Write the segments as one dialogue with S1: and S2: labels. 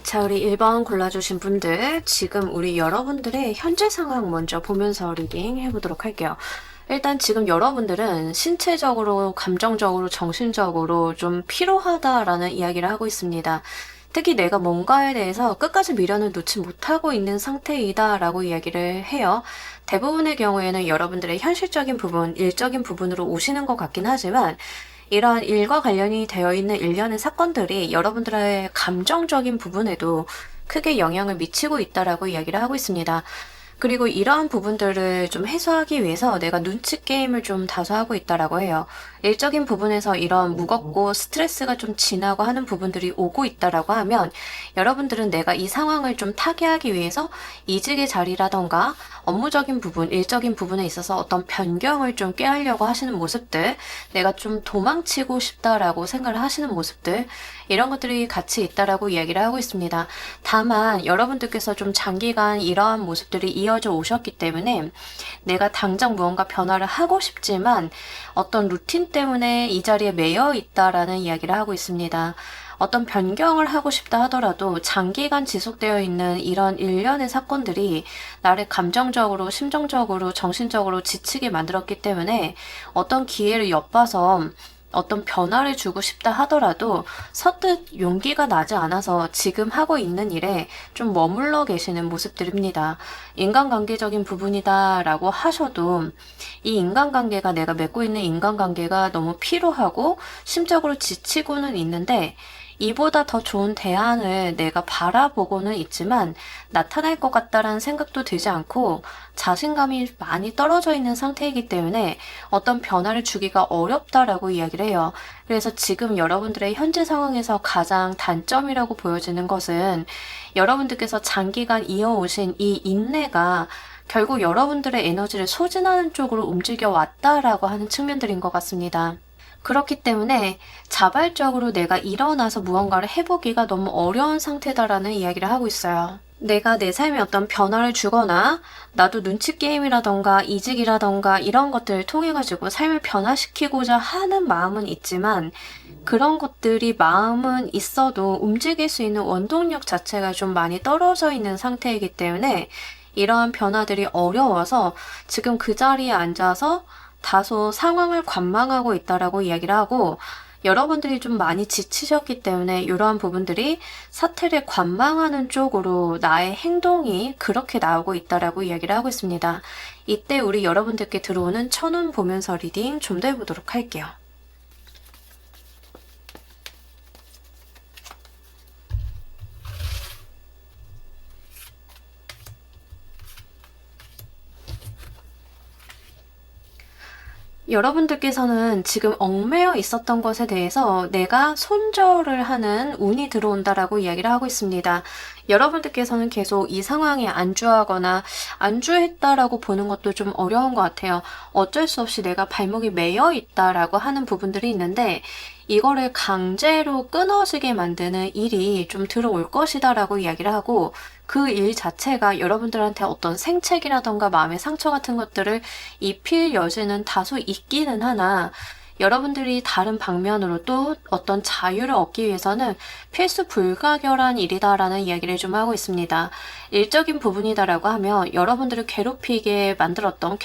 S1: 자, 우리 1번 골라주신 분들, 지금 우리 여러분들의 현재 상황 먼저 보면서 리딩 해보도록 할게요. 일단 지금 여러분들은 신체적으로, 감정적으로, 정신적으로 좀 피로하다라는 이야기를 하고 있습니다. 특히 내가 뭔가에 대해서 끝까지 미련을 놓지 못하고 있는 상태이다 라고 이야기를 해요. 대부분의 경우에는 여러분들의 현실적인 부분, 일적인 부분으로 오시는 것 같긴 하지만 이러한 일과 관련이 되어 있는 일련의 사건들이 여러분들의 감정적인 부분에도 크게 영향을 미치고 있다라고 이야기를 하고 있습니다. 그리고 이러한 부분들을 좀 해소하기 위해서 내가 눈치 게임을 좀 다소 하고 있다라고 해요. 일적인 부분에서 이런 무겁고 스트레스가 좀 지나고 하는 부분들이 오고 있다라고 하면 여러분들은 내가 이 상황을 좀 타개하기 위해서 이직의 자리라던가 업무적인 부분, 일적인 부분에 있어서 어떤 변경을 좀 꾀하려고 하시는 모습들, 내가 좀 도망치고 싶다라고 생각을 하시는 모습들, 이런 것들이 같이 있다라고 이야기를 하고 있습니다. 다만 여러분들께서 좀 장기간 이러한 모습들이 이어져 오셨기 때문에 내가 당장 무언가 변화를 하고 싶지만 어떤 루틴 때문에 이 자리에 매여 있다라는 이야기를 하고 있습니다. 어떤 변경을 하고 싶다 하더라도 장기간 지속되어 있는 이런 일련의 사건들이 나를 감정적으로, 심정적으로, 정신적으로 지치게 만들었기 때문에 어떤 기회를 엿봐서 어떤 변화를 주고 싶다 하더라도 서뜻 용기가 나지 않아서 지금 하고 있는 일에 좀 머물러 계시는 모습들입니다. 인간관계적인 부분이다 라고 하셔도 이 인간관계가, 내가 맺고 있는 인간관계가 너무 피로하고 심적으로 지치고는 있는데 이보다 더 좋은 대안을 내가 바라보고는 있지만 나타날 것 같다라는 생각도 들지 않고 자신감이 많이 떨어져 있는 상태이기 때문에 어떤 변화를 주기가 어렵다라고 이야기를 해요. 그래서 지금 여러분들의 현재 상황에서 가장 단점이라고 보여지는 것은 여러분들께서 장기간 이어오신 이 인내가 결국 여러분들의 에너지를 소진하는 쪽으로 움직여 왔다라고 하는 측면들인 것 같습니다. 그렇기 때문에 자발적으로 내가 일어나서 무언가를 해보기가 너무 어려운 상태다라는 이야기를 하고 있어요. 내가 내 삶에 어떤 변화를 주거나 나도 눈치 게임이라던가 이직이라던가 이런 것들을 통해 가지고 삶을 변화시키고자 하는 마음은 있지만 그런 것들이 마음은 있어도 움직일 수 있는 원동력 자체가 좀 많이 떨어져 있는 상태이기 때문에 이러한 변화들이 어려워서 지금 그 자리에 앉아서 다소 상황을 관망하고 있다라고 이야기를 하고, 여러분들이 좀 많이 지치셨기 때문에 이러한 부분들이 사태를 관망하는 쪽으로 나의 행동이 그렇게 나오고 있다라고 이야기를 하고 있습니다. 이때 우리 여러분들께 들어오는 천운 보면서 리딩 좀 더 해보도록 할게요. 여러분들께서는 지금 얽매여 있었던 것에 대해서 내가 손절을 하는 운이 들어온다라고 이야기를 하고 있습니다. 여러분들께서는 계속 이 상황에 안주하거나 안주했다라고 보는 것도 좀 어려운 것 같아요. 어쩔 수 없이 내가 발목이 매여 있다라고 하는 부분들이 있는데 이거를 강제로 끊어지게 만드는 일이 좀 들어올 것이다라고 이야기를 하고, 그 일 자체가 여러분들한테 어떤 생책이라던가 마음의 상처 같은 것들을 입힐 여지는 다소 있기는 하나 여러분들이 다른 방면으로 또 어떤 자유를 얻기 위해서는 필수 불가결한 일이다라는 이야기를 좀 하고 있습니다. 일적인 부분이다라고 하면 여러분들을 괴롭게 만들었던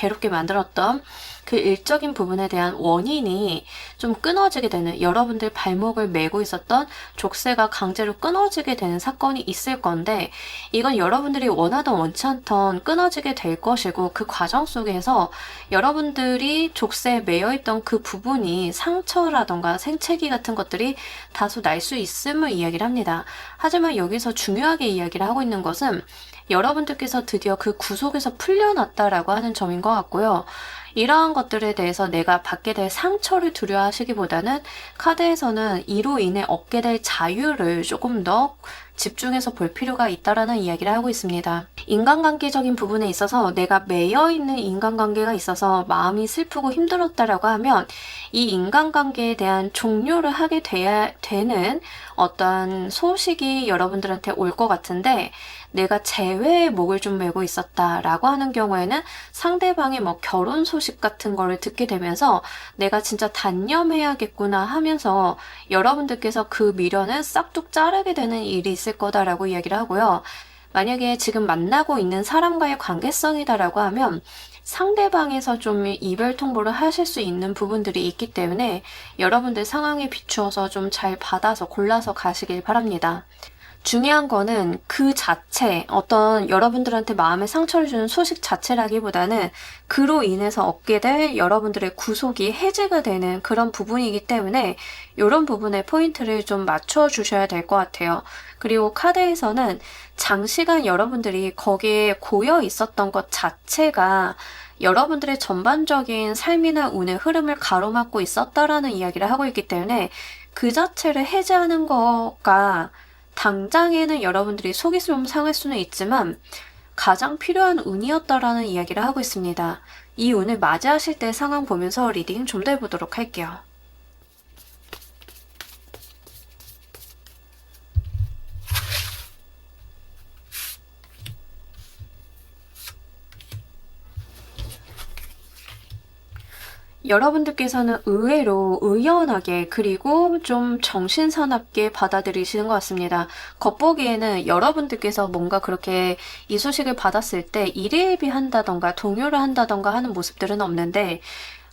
S1: 그 일적인 부분에 대한 원인이 좀 끊어지게 되는, 여러분들 발목을 메고 있었던 족쇄가 강제로 끊어지게 되는 사건이 있을 건데, 이건 여러분들이 원하던 원치 않던 끊어지게 될 것이고, 그 과정 속에서 여러분들이 족쇄에 매여 있던 그 부분이 상처라던가 생채기 같은 것들이 다소 날 수 있음을 이야기를 합니다. 하지만 여기서 중요하게 이야기를 하고 있는 것은 여러분들께서 드디어 그 구속에서 풀려났다라고 하는 점인 것 같고요. 이러한 것들에 대해서 내가 받게 될 상처를 두려워하시기보다는 카드에서는 이로 인해 얻게 될 자유를 조금 더 집중해서 볼 필요가 있다라는 이야기를 하고 있습니다. 인간관계적인 부분에 있어서 내가 매여있는 인간관계가 있어서 마음이 슬프고 힘들었다라고 하면 이 인간관계에 대한 종료를 하게 돼야 되는 어떤 소식이 여러분들한테 올 것 같은데, 내가 재회의 목을 좀 메고 있었다라고 하는 경우에는 상대방의 뭐 결혼 소식 같은 거를 듣게 되면서 내가 진짜 단념해야겠구나 하면서 여러분들께서 그 미련을 싹둑 자르게 되는 일이 있을 거다라고 이야기를 하고요. 만약에 지금 만나고 있는 사람과의 관계성이다라고 하면 상대방에서 좀 이별 통보를 하실 수 있는 부분들이 있기 때문에 여러분들 상황에 비추어서 좀 잘 받아서 골라서 가시길 바랍니다. 중요한 거는 그 자체, 어떤 여러분들한테 마음에 상처를 주는 소식 자체라기보다는 그로 인해서 얻게 될 여러분들의 구속이 해제가 되는 그런 부분이기 때문에 이런 부분에 포인트를 좀 맞춰 주셔야 될 것 같아요. 그리고 카드에서는 장시간 여러분들이 거기에 고여 있었던 것 자체가 여러분들의 전반적인 삶이나 운의 흐름을 가로막고 있었다라는 이야기를 하고 있기 때문에 그 자체를 해제하는 거가 당장에는 여러분들이 속이 좀 상할 수는 있지만 가장 필요한 운이었다라는 이야기를 하고 있습니다. 이 운을 맞이하실 때 상황 보면서 리딩 좀 더 해보도록 할게요. 여러분들께서는 의외로 의연하게 그리고 좀 정신사납게 받아들이시는 것 같습니다. 겉보기에는 여러분들께서 뭔가 그렇게 이 소식을 받았을 때 일희일비한다던가 동요를 한다던가 하는 모습들은 없는데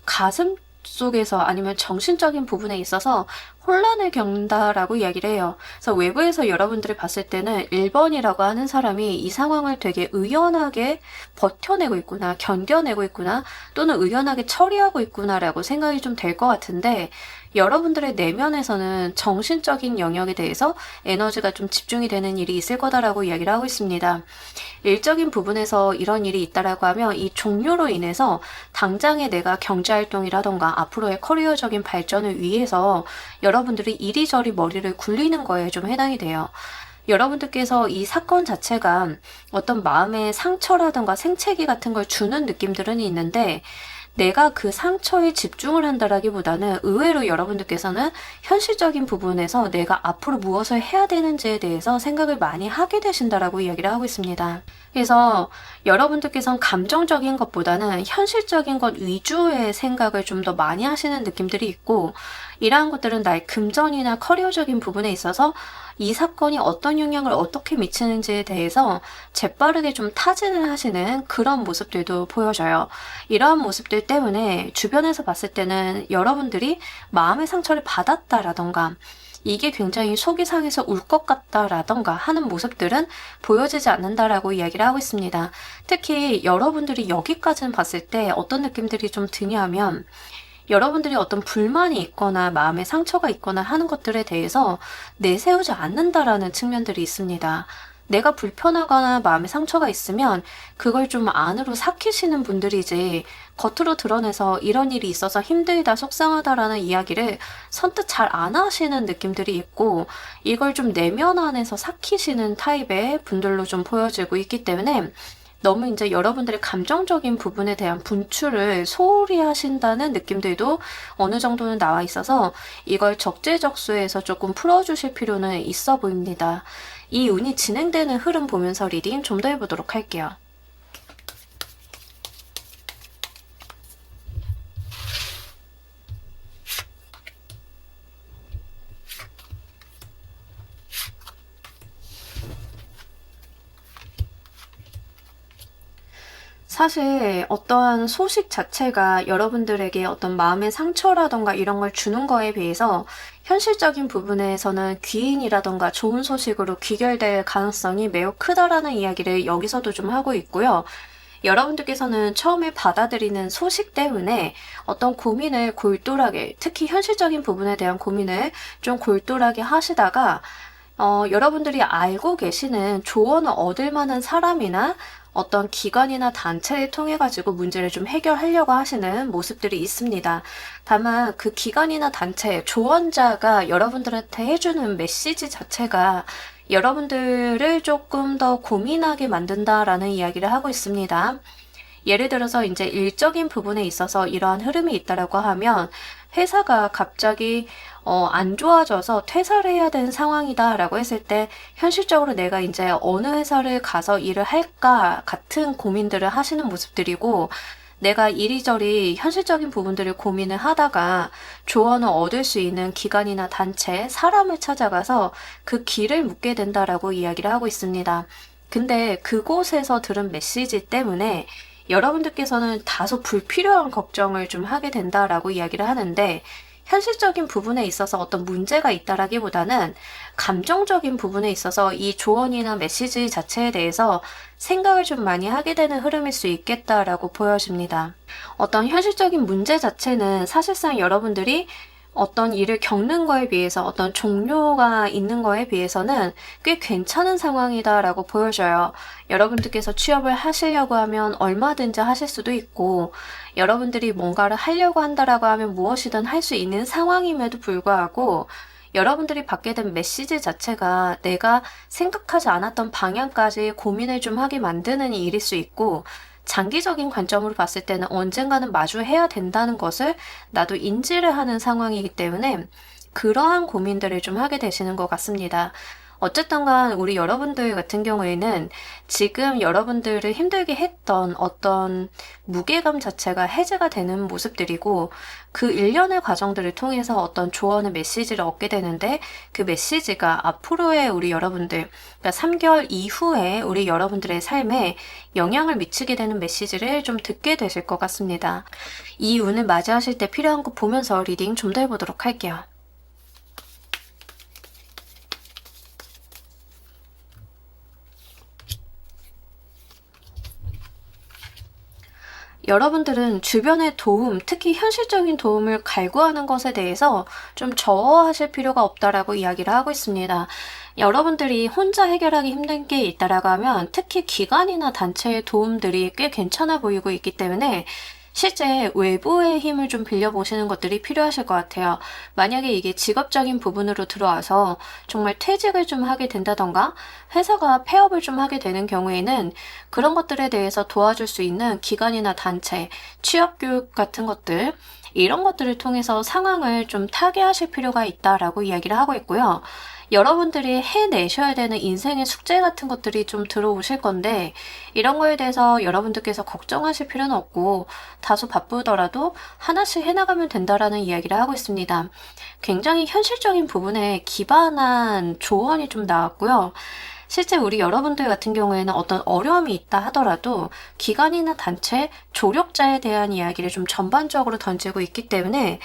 S1: 가슴 속에서 아니면 정신적인 부분에 있어서 혼란을 겪는다라고 이야기를 해요. 그래서 외부에서 여러분들이 봤을 때는 1번이라고 하는 사람이 이 상황을 되게 의연하게 버텨내고 있구나, 견뎌내고 있구나, 또는 의연하게 처리하고 있구나라고 생각이 좀 될 것 같은데, 여러분들의 내면에서는 정신적인 영역에 대해서 에너지가 좀 집중이 되는 일이 있을 거다라고 이야기를 하고 있습니다. 일적인 부분에서 이런 일이 있다라고 하면 이 종료로 인해서 당장에 내가 경제활동이라던가 앞으로의 커리어적인 발전을 위해서 여러분들이 이리저리 머리를 굴리는 거에 좀 해당이 돼요. 여러분들께서 이 사건 자체가 어떤 마음의 상처라든가 생채기 같은 걸 주는 느낌들은 있는데, 내가 그 상처에 집중을 한다라기보다는 의외로 여러분들께서는 현실적인 부분에서 내가 앞으로 무엇을 해야 되는지에 대해서 생각을 많이 하게 되신다라고 이야기를 하고 있습니다. 그래서 여러분들께서는 감정적인 것보다는 현실적인 것 위주의 생각을 좀 더 많이 하시는 느낌들이 있고, 이러한 것들은 나의 금전이나 커리어적인 부분에 있어서 이 사건이 어떤 영향을 어떻게 미치는지에 대해서 재빠르게 좀 타진을 하시는 그런 모습들도 보여져요. 이러한 모습들 때문에 주변에서 봤을 때는 여러분들이 마음의 상처를 받았다라던가 이게 굉장히 속이 상해서 울 것 같다라던가 하는 모습들은 보여지지 않는다라고 이야기를 하고 있습니다. 특히 여러분들이 여기까지는 봤을 때 어떤 느낌들이 좀 드냐면, 여러분들이 어떤 불만이 있거나 마음의 상처가 있거나 하는 것들에 대해서 내세우지 않는다라는 측면들이 있습니다. 내가 불편하거나 마음에 상처가 있으면 그걸 좀 안으로 삭히시는 분들이지, 겉으로 드러내서 이런 일이 있어서 힘들다, 속상하다라는 이야기를 선뜻 잘 안 하시는 느낌들이 있고, 이걸 좀 내면 안에서 삭히시는 타입의 분들로 좀 보여지고 있기 때문에 너무 이제 여러분들의 감정적인 부분에 대한 분출을 소홀히 하신다는 느낌들도 어느 정도는 나와 있어서 이걸 적재적소에서 조금 풀어주실 필요는 있어 보입니다. 이 운이 진행되는 흐름 보면서 리딩 좀 더 해보도록 할게요. 사실 어떠한 소식 자체가 여러분들에게 어떤 마음의 상처라던가 이런 걸 주는 거에 비해서 현실적인 부분에서는 귀인이라던가 좋은 소식으로 귀결될 가능성이 매우 크다라는 이야기를 여기서도 좀 하고 있고요. 여러분들께서는 처음에 받아들이는 소식 때문에 어떤 고민을 골똘하게, 특히 현실적인 부분에 대한 고민을 좀 골똘하게 하시다가 여러분들이 알고 계시는 조언을 얻을 만한 사람이나 어떤 기관이나 단체를 통해 가지고 문제를 좀 해결하려고 하시는 모습들이 있습니다. 다만 그 기관이나 단체, 조언자가 여러분들한테 해주는 메시지 자체가 여러분들을 조금 더 고민하게 만든다라는 이야기를 하고 있습니다. 예를 들어서 이제 일적인 부분에 있어서 이러한 흐름이 있다라고 하면 회사가 갑자기 안 좋아져서 퇴사를 해야 되는 상황이다라고 했을 때 현실적으로 내가 이제 어느 회사를 가서 일을 할까 같은 고민들을 하시는 모습들이고, 내가 이리저리 현실적인 부분들을 고민을 하다가 조언을 얻을 수 있는 기관이나 단체, 사람을 찾아가서 그 길을 묻게 된다라고 이야기를 하고 있습니다. 근데 그곳에서 들은 메시지 때문에 여러분들께서는 다소 불필요한 걱정을 좀 하게 된다라고 이야기를 하는데, 현실적인 부분에 있어서 어떤 문제가 있다라기보다는 감정적인 부분에 있어서 이 조언이나 메시지 자체에 대해서 생각을 좀 많이 하게 되는 흐름일 수 있겠다라고 보여집니다. 어떤 현실적인 문제 자체는 사실상 여러분들이 어떤 일을 겪는 거에 비해서, 어떤 종료가 있는 거에 비해서는 꽤 괜찮은 상황이다라고 보여져요. 여러분들께서 취업을 하시려고 하면 얼마든지 하실 수도 있고, 여러분들이 뭔가를 하려고 한다라고 하면 무엇이든 할 수 있는 상황임에도 불구하고, 여러분들이 받게 된 메시지 자체가 내가 생각하지 않았던 방향까지 고민을 좀 하게 만드는 일일 수 있고, 장기적인 관점으로 봤을 때는 언젠가는 마주해야 된다는 것을 나도 인지를 하는 상황이기 때문에 그러한 고민들을 좀 하게 되시는 것 같습니다. 어쨌든 간 우리 여러분들 같은 경우에는 지금 여러분들을 힘들게 했던 어떤 무게감 자체가 해제가 되는 모습들이고, 그 일련의 과정들을 통해서 어떤 조언의 메시지를 얻게 되는데, 그 메시지가 앞으로의 우리 여러분들, 그러니까 3개월 이후에 우리 여러분들의 삶에 영향을 미치게 되는 메시지를 좀 듣게 되실 것 같습니다. 이 운을 맞이하실 때 필요한 거 보면서 리딩 좀 더 해보도록 할게요. 여러분들은 주변의 도움, 특히 현실적인 도움을 갈구하는 것에 대해서 좀 저어하실 필요가 없다라고 이야기를 하고 있습니다. 여러분들이 혼자 해결하기 힘든 게 있다라고 하면 특히 기관이나 단체의 도움들이 꽤 괜찮아 보이고 있기 때문에 실제 외부의 힘을 좀 빌려보시는 것들이 필요하실 것 같아요. 만약에 이게 직업적인 부분으로 들어와서 정말 퇴직을 좀 하게 된다던가 회사가 폐업을 좀 하게 되는 경우에는 그런 것들에 대해서 도와줄 수 있는 기관이나 단체, 취업교육 같은 것들, 이런 것들을 통해서 상황을 좀 타개하실 필요가 있다라고 이야기를 하고 있고요. 여러분들이 해내셔야 되는 인생의 숙제 같은 것들이 좀 들어오실 건데, 이런 거에 대해서 여러분들께서 걱정하실 필요는 없고 다소 바쁘더라도 하나씩 해나가면 된다라는 이야기를 하고 있습니다. 굉장히 현실적인 부분에 기반한 조언이 좀 나왔고요. 실제 우리 여러분들 같은 경우에는 어떤 어려움이 있다 하더라도 기관이나 단체, 조력자에 대한 이야기를 좀 전반적으로 던지고 있기 때문에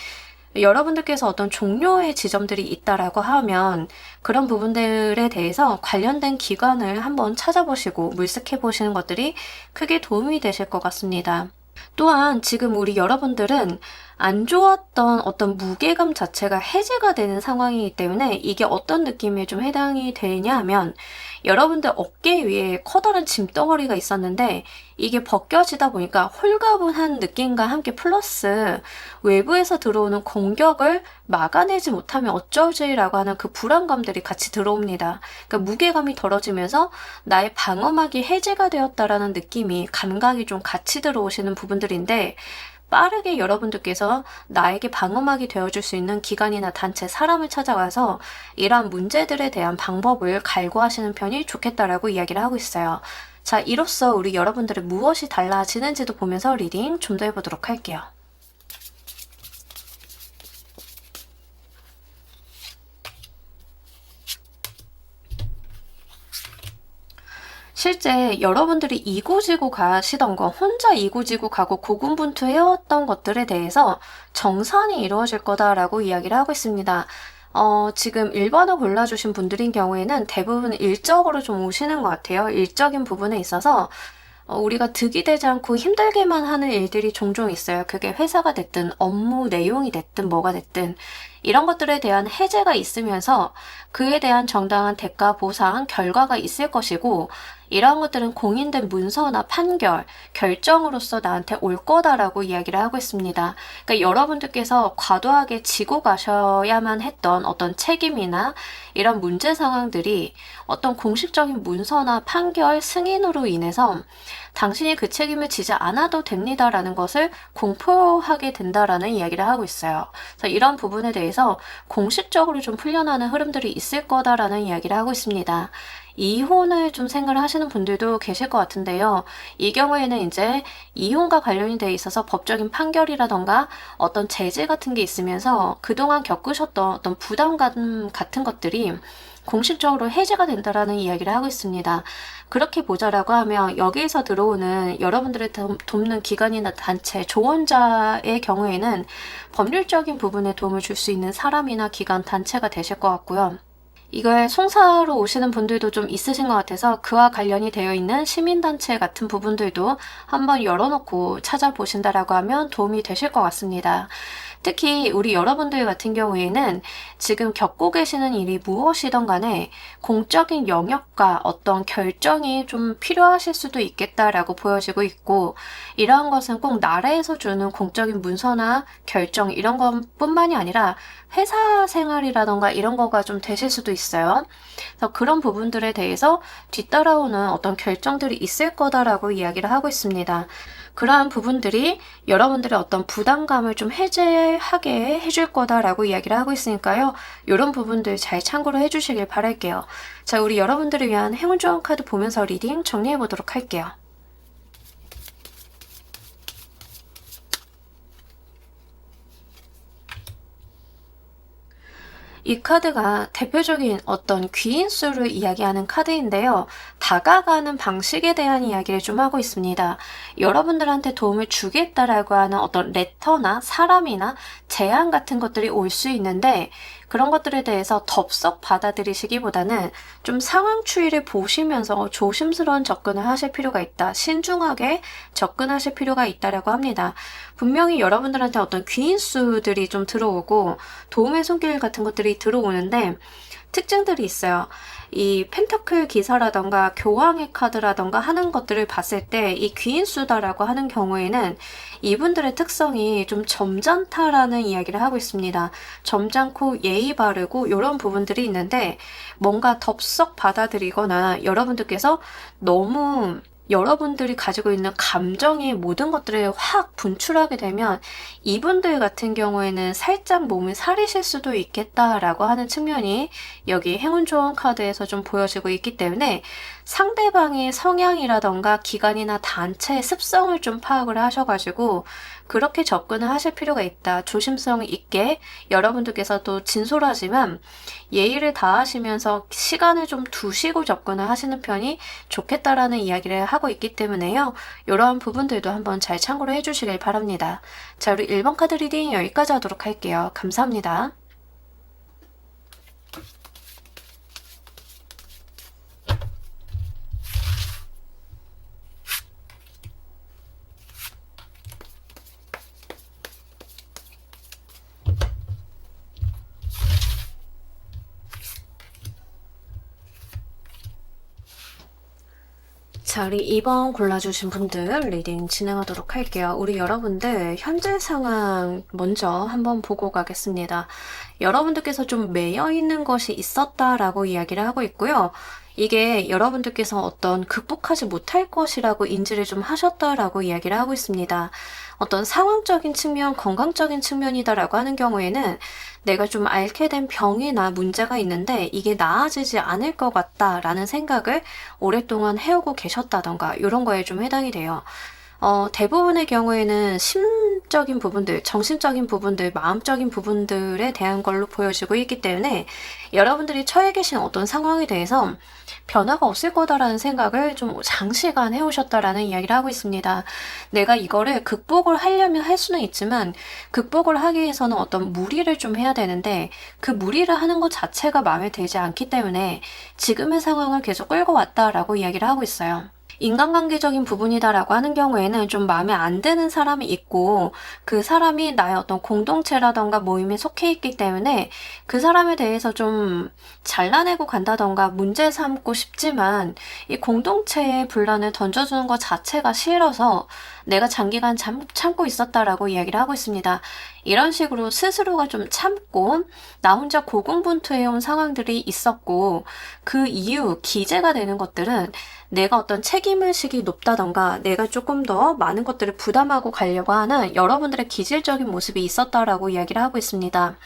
S1: 여러분들께서 어떤 종료의 지점들이 있다라고 하면 그런 부분들에 대해서 관련된 기관을 한번 찾아보시고 물색해 보시는 것들이 크게 도움이 되실 것 같습니다. 또한 지금 우리 여러분들은 안 좋았던 어떤 무게감 자체가 해제가 되는 상황이기 때문에 이게 어떤 느낌에 좀 해당이 되냐 하면, 여러분들 어깨 위에 커다란 짐덩어리가 있었는데 이게 벗겨지다 보니까 홀가분한 느낌과 함께 플러스 외부에서 들어오는 공격을 막아내지 못하면 어쩌지라고 하는 그 불안감들이 같이 들어옵니다. 그러니까 무게감이 덜어지면서 나의 방어막이 해제가 되었다라는 느낌이, 감각이 좀 같이 들어오시는 부분들인데, 빠르게 여러분들께서 나에게 방어막이 되어줄 수 있는 기관이나 단체, 사람을 찾아가서 이러한 문제들에 대한 방법을 갈구하시는 편이 좋겠다라고 이야기를 하고 있어요. 자, 이로써 우리 여러분들의 무엇이 달라지는지도 보면서 리딩 좀 더 해보도록 할게요. 실제 여러분들이 이고지고 가시던 거, 혼자 이고지고 가고 고군분투해왔던 것들에 대해서 정산이 이루어질 거다라고 이야기를 하고 있습니다. 지금 1번을 골라주신 분들인 경우에는 대부분 일적으로 좀 오시는 것 같아요. 일적인 부분에 있어서 우리가 득이 되지 않고 힘들게만 하는 일들이 종종 있어요. 그게 회사가 됐든 업무 내용이 됐든 뭐가 됐든 이런 것들에 대한 해제가 있으면서 그에 대한 정당한 대가 보상 결과가 있을 것이고, 이러한 것들은 공인된 문서나 판결, 결정으로서 나한테 올 거다라고 이야기를 하고 있습니다. 그러니까 여러분들께서 과도하게 지고 가셔야만 했던 어떤 책임이나 이런 문제 상황들이 어떤 공식적인 문서나 판결 승인으로 인해서 당신이 그 책임을 지지 않아도 됩니다라는 것을 공표하게 된다라는 이야기를 하고 있어요. 그래서 이런 부분에 대해서 공식적으로 좀 풀려나는 흐름들이 있을 거다라는 이야기를 하고 있습니다. 이혼을 좀 생각을 하시는 분들도 계실 것 같은데요. 이 경우에는 이제 이혼과 관련이 돼 있어서 법적인 판결이라던가 어떤 제재 같은 게 있으면서 그동안 겪으셨던 어떤 부담감 같은 것들이 공식적으로 해제가 된다라는 이야기를 하고 있습니다. 그렇게 보자라고 하면 여기에서 들어오는 여러분들을 돕는 기관이나 단체, 조언자의 경우에는 법률적인 부분에 도움을 줄 수 있는 사람이나 기관, 단체가 되실 것 같고요. 이걸 송사로 오시는 분들도 좀 있으신 것 같아서 그와 관련이 되어 있는 시민단체 같은 부분들도 한번 열어놓고 찾아보신다라고 하면 도움이 되실 것 같습니다. 특히 우리 여러분들 같은 경우에는 지금 겪고 계시는 일이 무엇이든 간에 공적인 영역과 어떤 결정이 좀 필요하실 수도 있겠다라고 보여지고 있고, 이러한 것은 꼭 나라에서 주는 공적인 문서나 결정 이런 것뿐만이 아니라 회사 생활이라던가 이런 거가 좀 되실 수도 있어요. 그래서 그런 부분들에 대해서 뒤따라오는 어떤 결정들이 있을 거다라고 이야기를 하고 있습니다. 그러한 부분들이 여러분들의 어떤 부담감을 좀 해제하게 해줄 거다라고 이야기를 하고 있으니까요. 이런 부분들 잘 참고로 해주시길 바랄게요. 자, 우리 여러분들을 위한 행운 좋은 카드 보면서 리딩 정리해 보도록 할게요. 이 카드가 대표적인 어떤 귀인수를 이야기하는 카드인데요. 다가가는 방식에 대한 이야기를 좀 하고 있습니다. 여러분들한테 도움을 주겠다라고 하는 어떤 레터나 사람이나 제안 같은 것들이 올 수 있는데, 그런 것들에 대해서 덥석 받아들이시기보다는 좀 상황 추이를 보시면서 조심스러운 접근을 하실 필요가 있다. 신중하게 접근하실 필요가 있다라고 합니다. 분명히 여러분들한테 어떤 귀인수들이 좀 들어오고 도움의 손길 같은 것들이 들어오는데 특징들이 있어요. 이 펜타클 기사라던가 교황의 카드라던가 하는 것들을 봤을 때 이 귀인수다라고 하는 경우에는 이분들의 특성이 좀 점잖다라는 이야기를 하고 있습니다. 점잖고 예의 바르고 이런 부분들이 있는데, 뭔가 덥석 받아들이거나 여러분들께서 너무 여러분들이 가지고 있는 감정의 모든 것들을 확 분출하게 되면 이분들 같은 경우에는 살짝 몸을 사리실 수도 있겠다라고 하는 측면이 여기 행운 좋은 카드에서 좀 보여지고 있기 때문에 상대방의 성향이라던가 기관이나 단체의 습성을 좀 파악을 하셔가지고 그렇게 접근을 하실 필요가 있다. 조심성 있게 여러분들께서도 진솔하지만 예의를 다하시면서 시간을 좀 두시고 접근을 하시는 편이 좋겠다라는 이야기를 하고 있기 때문에요. 이러한 부분들도 한번 잘 참고를 해주시길 바랍니다. 자, 우리 1번 카드 리딩 여기까지 하도록 할게요. 감사합니다. 자, 우리 2번 골라주신 분들 리딩 진행하도록 할게요. 우리 여러분들 현재 상황 먼저 한번 보고 가겠습니다. 여러분들께서 좀 매여 있는 것이 있었다라고 이야기를 하고 있고요. 이게 여러분들께서 어떤 극복하지 못할 것이라고 인지를 좀 하셨다라고 이야기를 하고 있습니다. 어떤 상황적인 측면, 건강적인 측면이다라고 하는 경우에는 내가 좀 앓게 된 병이나 문제가 있는데 이게 나아지지 않을 것 같다라는 생각을 오랫동안 해오고 계셨다던가 이런 거에 좀 해당이 돼요. 대부분의 경우에는 심적인 부분들, 정신적인 부분들, 마음적인 부분들에 대한 걸로 보여지고 있기 때문에 여러분들이 처해 계신 어떤 상황에 대해서 변화가 없을 거다라는 생각을 좀 장시간 해오셨다라는 이야기를 하고 있습니다. 내가 이거를 극복을 하려면 할 수는 있지만 극복을 하기 위해서는 어떤 무리를 좀 해야 되는데 그 무리를 하는 것 자체가 마음에 들지 않기 때문에 지금의 상황을 계속 끌고 왔다라고 이야기를 하고 있어요. 인간관계적인 부분이다라고 하는 경우에는 좀 마음에 안 드는 사람이 있고 그 사람이 나의 어떤 공동체라던가 모임에 속해 있기 때문에 그 사람에 대해서 좀 잘라내고 간다던가 문제 삼고 싶지만 이 공동체에 분란을 던져주는 것 자체가 싫어서 내가 장기간 참고 있었다라고 이야기를 하고 있습니다. 이런 식으로 스스로가 좀 참고 나 혼자 고군분투해온 상황들이 있었고 그 이유 기재가 되는 것들은 내가 어떤 책임의식이 높다던가 내가 조금 더 많은 것들을 부담하고 가려고 하는 여러분들의 기질적인 모습이 있었다라고 이야기를 하고 있습니다.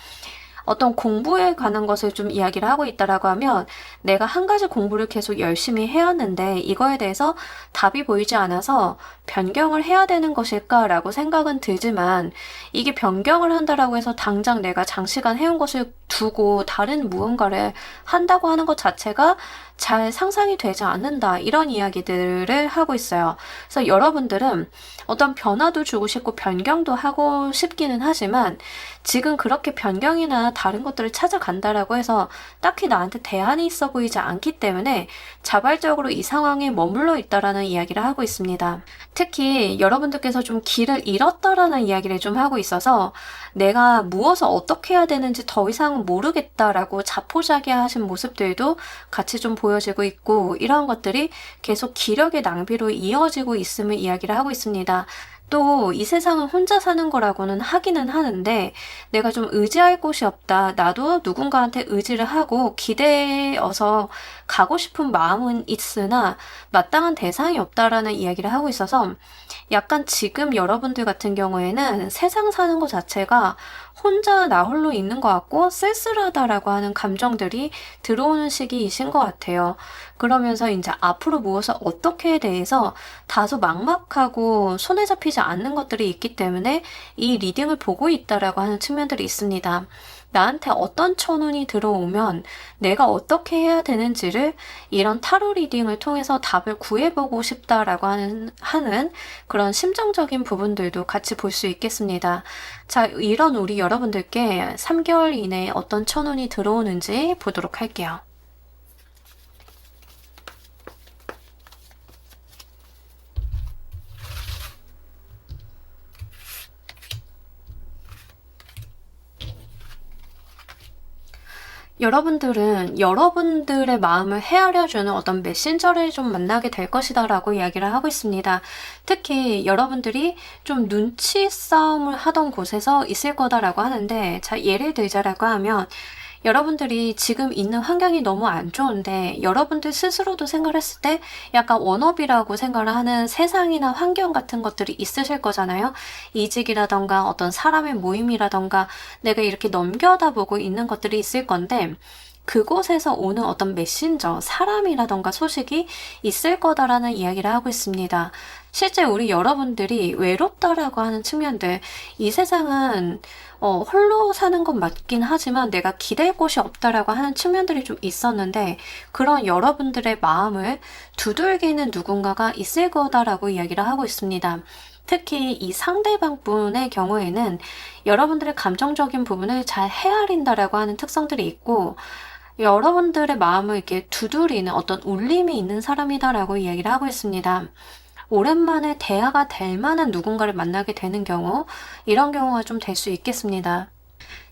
S1: 어떤 공부에 관한 것을 좀 이야기를 하고 있다라고 하면 내가 한 가지 공부를 계속 열심히 해왔는데 이거에 대해서 답이 보이지 않아서 변경을 해야 되는 것일까라고 생각은 들지만 이게 변경을 한다라고 해서 당장 내가 장시간 해온 것을 두고 다른 무언가를 한다고 하는 것 자체가 잘 상상이 되지 않는다 이런 이야기들을 하고 있어요. 그래서 여러분들은 어떤 변화도 주고 싶고 변경도 하고 싶기는 하지만 지금 그렇게 변경이나 다른 것들을 찾아간다라고 해서 딱히 나한테 대안이 있어 보이지 않기 때문에 자발적으로 이 상황에 머물러 있다라는 이야기를 하고 있습니다. 특히 여러분들께서 좀 길을 잃었다라는 이야기를 좀 하고 있어서 내가 무엇을 어떻게 해야 되는지 더 이상 모르겠다라고 자포자기하신 모습들도 같이 좀 보여지고 있고 이러한 것들이 계속 기력의 낭비로 이어지고 있음을 이야기를 하고 있습니다. 또 이 세상은 혼자 사는 거라고는 하기는 하는데 내가 좀 의지할 곳이 없다. 나도 누군가한테 의지를 하고 기대어서 가고 싶은 마음은 있으나 마땅한 대상이 없다라는 이야기를 하고 있어서 약간 지금 여러분들 같은 경우에는 세상 사는 것 자체가 혼자 나 홀로 있는 것 같고 쓸쓸하다라고 하는 감정들이 들어오는 시기이신 것 같아요. 그러면서 이제 앞으로 무엇을 어떻게에 대해서 다소 막막하고 손에 잡히지 않는 것들이 있기 때문에 이 리딩을 보고 있다라고 하는 측면들이 있습니다. 나한테 어떤 천운이 들어오면 내가 어떻게 해야 되는지를 이런 타로 리딩을 통해서 답을 구해보고 싶다라고 하는 그런 심정적인 부분들도 같이 볼 수 있겠습니다. 자, 이런 우리 여러분들께 3개월 이내에 어떤 천운이 들어오는지 보도록 할게요. 여러분들은 여러분들의 마음을 헤아려주는 어떤 메신저를 좀 만나게 될 것이다 라고 이야기를 하고 있습니다. 특히 여러분들이 좀 눈치 싸움을 하던 곳에서 있을 거다라고 하는데, 자, 예를 들자라고 하면 여러분들이 지금 있는 환경이 너무 안 좋은데 여러분들 스스로도 생각했을 때 약간 원업이라고 생각을 하는 세상이나 환경 같은 것들이 있으실 거잖아요. 이직이라던가 어떤 사람의 모임이라던가 내가 이렇게 넘겨다 보고 있는 것들이 있을 건데 그곳에서 오는 어떤 메신저, 사람이라던가 소식이 있을 거다라는 이야기를 하고 있습니다. 실제 우리 여러분들이 외롭다라고 하는 측면들, 이 세상은 홀로 사는 건 맞긴 하지만 내가 기댈 곳이 없다라고 하는 측면들이 좀 있었는데 그런 여러분들의 마음을 두들기는 누군가가 있을 거다라고 이야기를 하고 있습니다. 특히 이 상대방 분의 경우에는 여러분들의 감정적인 부분을 잘 헤아린다라고 하는 특성들이 있고 여러분들의 마음을 이렇게 두드리는 어떤 울림이 있는 사람이다라고 이야기를 하고 있습니다. 오랜만에 대화가 될 만한 누군가를 만나게 되는 경우, 이런 경우가 좀 될 수 있겠습니다.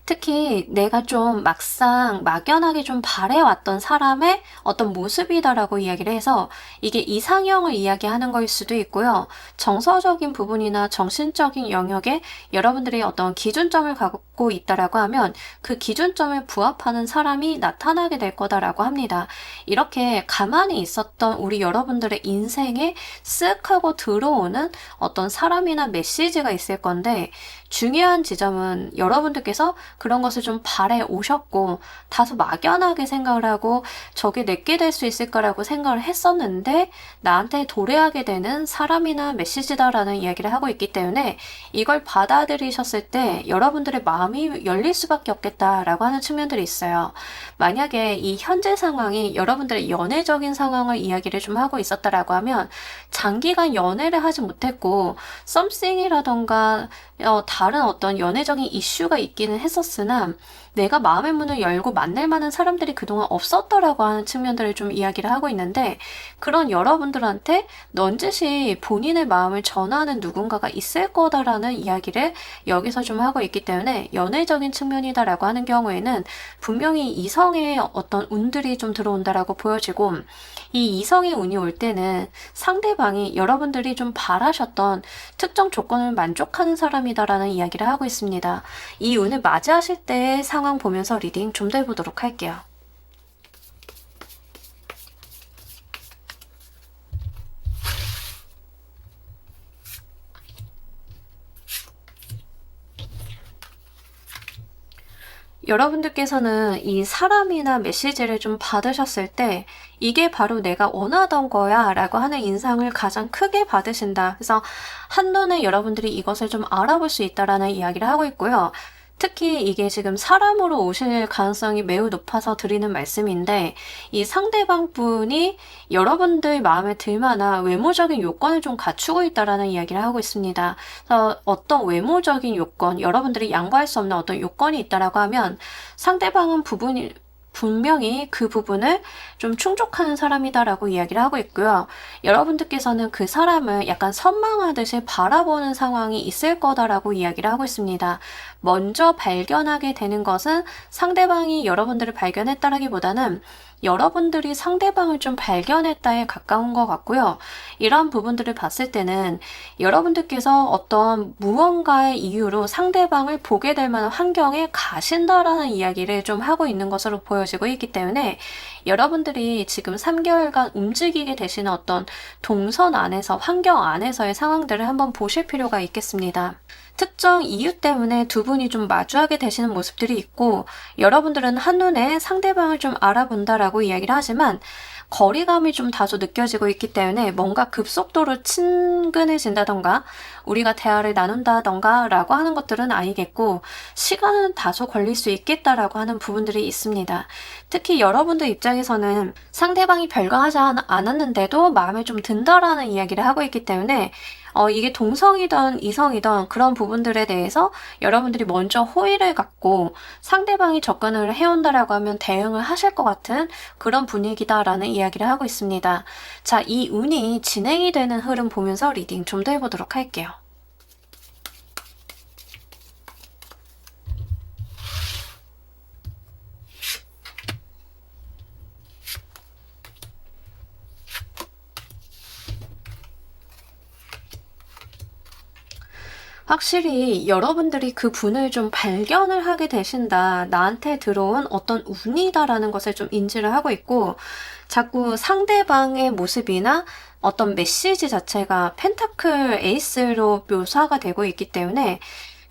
S1: 특히 내가 좀 막연하게 좀 바래왔던 사람의 어떤 모습이다라고 이야기를 해서 이게 이상형을 이야기하는 거일 수도 있고요. 정서적인 부분이나 정신적인 영역에 여러분들이 어떤 기준점을 갖고 있다라고 하면 그 기준점에 부합하는 사람이 나타나게 될 거다라고 합니다. 이렇게 가만히 있었던 우리 여러분들의 인생에 쓱 하고 들어오는 어떤 사람이나 메시지가 있을 건데 중요한 지점은 여러분들께서 그런 것을 좀 바래 오셨고 다소 막연하게 생각을 하고 저게 내게 될 수 있을까라고 생각을 했었는데 나한테 도래하게 되는 사람이나 메시지다라는 이야기를 하고 있기 때문에 이걸 받아들이셨을 때 여러분들의 마음이 열릴 수밖에 없겠다라고 하는 측면들이 있어요. 만약에 이 현재 상황이 여러분들의 연애적인 상황을 이야기를 좀 하고 있었다라고 하면 장기간 연애를 하지 못했고 썸씽이라던가 다른 어떤 연애적인 이슈가 있기는 했었으나 내가 마음의 문을 열고 만날 만한 사람들이 그동안 없었더라고 하는 측면들을 좀 이야기를 하고 있는데 그런 여러분들한테 넌지시 본인의 마음을 전하는 누군가가 있을 거다라는 이야기를 여기서 좀 하고 있기 때문에 연애적인 측면이다라고 하는 경우에는 분명히 이성의 어떤 운들이 좀 들어온다라고 보여지고 이 이성의 운이 올 때는 상대방이 여러분들이 좀 바라셨던 특정 조건을 만족하는 사람이다라는 이야기를 하고 있습니다. 이 운을 맞이하실 때의 상황 보면서 리딩 좀 더 해보도록 할게요. 여러분들께서는 이 사람이나 메시지를 좀 받으셨을 때 이게 바로 내가 원하던 거야 라고 하는 인상을 가장 크게 받으신다. 그래서 한눈에 여러분들이 이것을 좀 알아볼 수 있다라는 이야기를 하고 있고요. 특히 이게 지금 사람으로 오실 가능성이 매우 높아서 드리는 말씀인데 이 상대방 분이 여러분들 마음에 들만한 외모적인 요건을 좀 갖추고 있다라는 이야기를 하고 있습니다. 그래서 어떤 외모적인 요건, 여러분들이 양보할 수 없는 어떤 요건이 있다라고 하면 상대방은 분명히 그 부분을 좀 충족하는 사람이다라고 이야기를 하고 있고요. 여러분들께서는 그 사람을 약간 선망하듯이 바라보는 상황이 있을 거다라고 이야기를 하고 있습니다. 먼저 발견하게 되는 것은 상대방이 여러분들을 발견했다라기보다는 여러분들이 상대방을 좀 발견했다에 가까운 것 같고요. 이런 부분들을 봤을 때는 여러분들께서 어떤 무언가의 이유로 상대방을 보게 될 만한 환경에 가신다라는 이야기를 좀 하고 있는 것으로 보여지고 있기 때문에 여러분들이 지금 3개월간 움직이게 되시는 어떤 동선 안에서, 환경 안에서의 상황들을 한번 보실 필요가 있겠습니다. 특정 이유 때문에 두 분이 좀 마주하게 되시는 모습들이 있고 여러분들은 한눈에 상대방을 좀 알아본다라고 이야기를 하지만 거리감이 좀 다소 느껴지고 있기 때문에 뭔가 급속도로 친근해진다던가 우리가 대화를 나눈다던가 라고 하는 것들은 아니겠고 시간은 다소 걸릴 수 있겠다라고 하는 부분들이 있습니다. 특히 여러분들 입장에서는 상대방이 별거 하지 않았는데도 마음에 좀 든다라는 이야기를 하고 있기 때문에 이게 동성이든 이성이든 그런 부분들에 대해서 여러분들이 먼저 호의를 갖고 상대방이 접근을 해온다라고 하면 대응을 하실 것 같은 그런 분위기다라는 이야기를 하고 있습니다. 자, 이 운이 진행이 되는 흐름 보면서 리딩 좀 더 해보도록 할게요. 확실히 여러분들이 그 분을 좀 발견을 하게 되신다. 나한테 들어온 어떤 운이다라는 것을 좀 인지를 하고 있고 자꾸 상대방의 모습이나 어떤 메시지 자체가 펜타클 에이스로 묘사가 되고 있기 때문에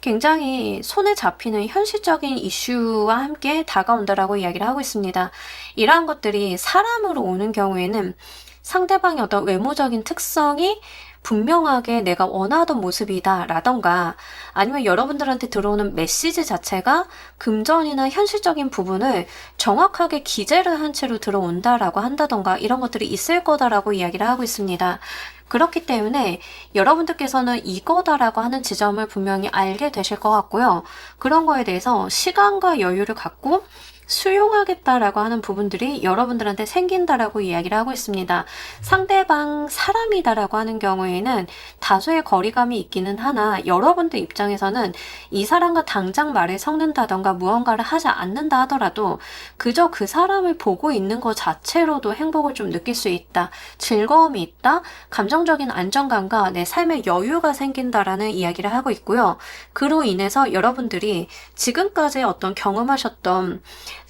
S1: 굉장히 손에 잡히는 현실적인 이슈와 함께 다가온다라고 이야기를 하고 있습니다. 이러한 것들이 사람으로 오는 경우에는 상대방의 어떤 외모적인 특성이 분명하게 내가 원하던 모습이다 라던가 아니면 여러분들한테 들어오는 메시지 자체가 금전이나 현실적인 부분을 정확하게 기재를 한 채로 들어온다라고 한다던가 이런 것들이 있을 거다라고 이야기를 하고 있습니다. 그렇기 때문에 여러분들께서는 이거다라고 하는 지점을 분명히 알게 되실 것 같고요. 그런 거에 대해서 시간과 여유를 갖고 수용하겠다라고 하는 부분들이 여러분들한테 생긴다라고 이야기를 하고 있습니다. 상대방 사람이다라고 하는 경우에는 다소의 거리감이 있기는 하나 여러분들 입장에서는 이 사람과 당장 말을 섞는다던가 무언가를 하지 않는다 하더라도 그저 그 사람을 보고 있는 것 자체로도 행복을 좀 느낄 수 있다. 즐거움이 있다. 감정적인 안정감과 내 삶의 여유가 생긴다라는 이야기를 하고 있고요. 그로 인해서 여러분들이 지금까지 어떤 경험하셨던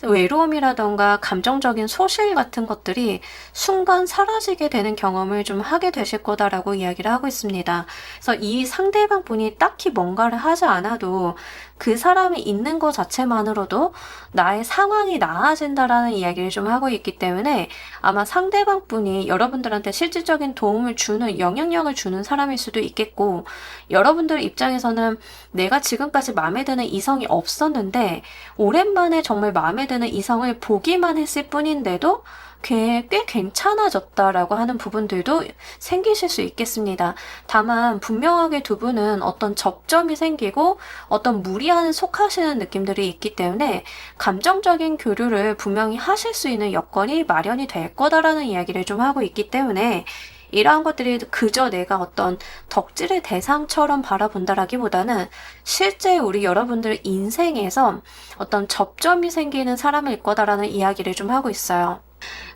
S1: 외로움이라던가 감정적인 소실 같은 것들이 순간 사라지게 되는 경험을 좀 하게 되실 거다라고 이야기를 하고 있습니다. 있습니다. 그래서 이 상대방 분이 딱히 뭔가를 하지 않아도 그 사람이 있는 것 자체만으로도 나의 상황이 나아진다라는 이야기를 좀 하고 있기 때문에 아마 상대방 분이 여러분들한테 실질적인 도움을 주는, 영향력을 주는 사람일 수도 있겠고, 여러분들 입장에서는 내가 지금까지 마음에 드는 이성이 없었는데 오랜만에 정말 마음에 드는 이성을 보기만 했을 뿐인데도 꽤 괜찮아졌다라고 하는 부분들도 생기실 수 있겠습니다. 다만 분명하게 두 분은 어떤 접점이 생기고 어떤 무리한 속하시는 느낌들이 있기 때문에 감정적인 교류를 분명히 하실 수 있는 여건이 마련이 될 거다라는 이야기를 좀 하고 있기 때문에 이러한 것들이 그저 내가 어떤 덕질의 대상처럼 바라본다라기보다는 실제 우리 여러분들 인생에서 어떤 접점이 생기는 사람일 거다라는 이야기를 좀 하고 있어요.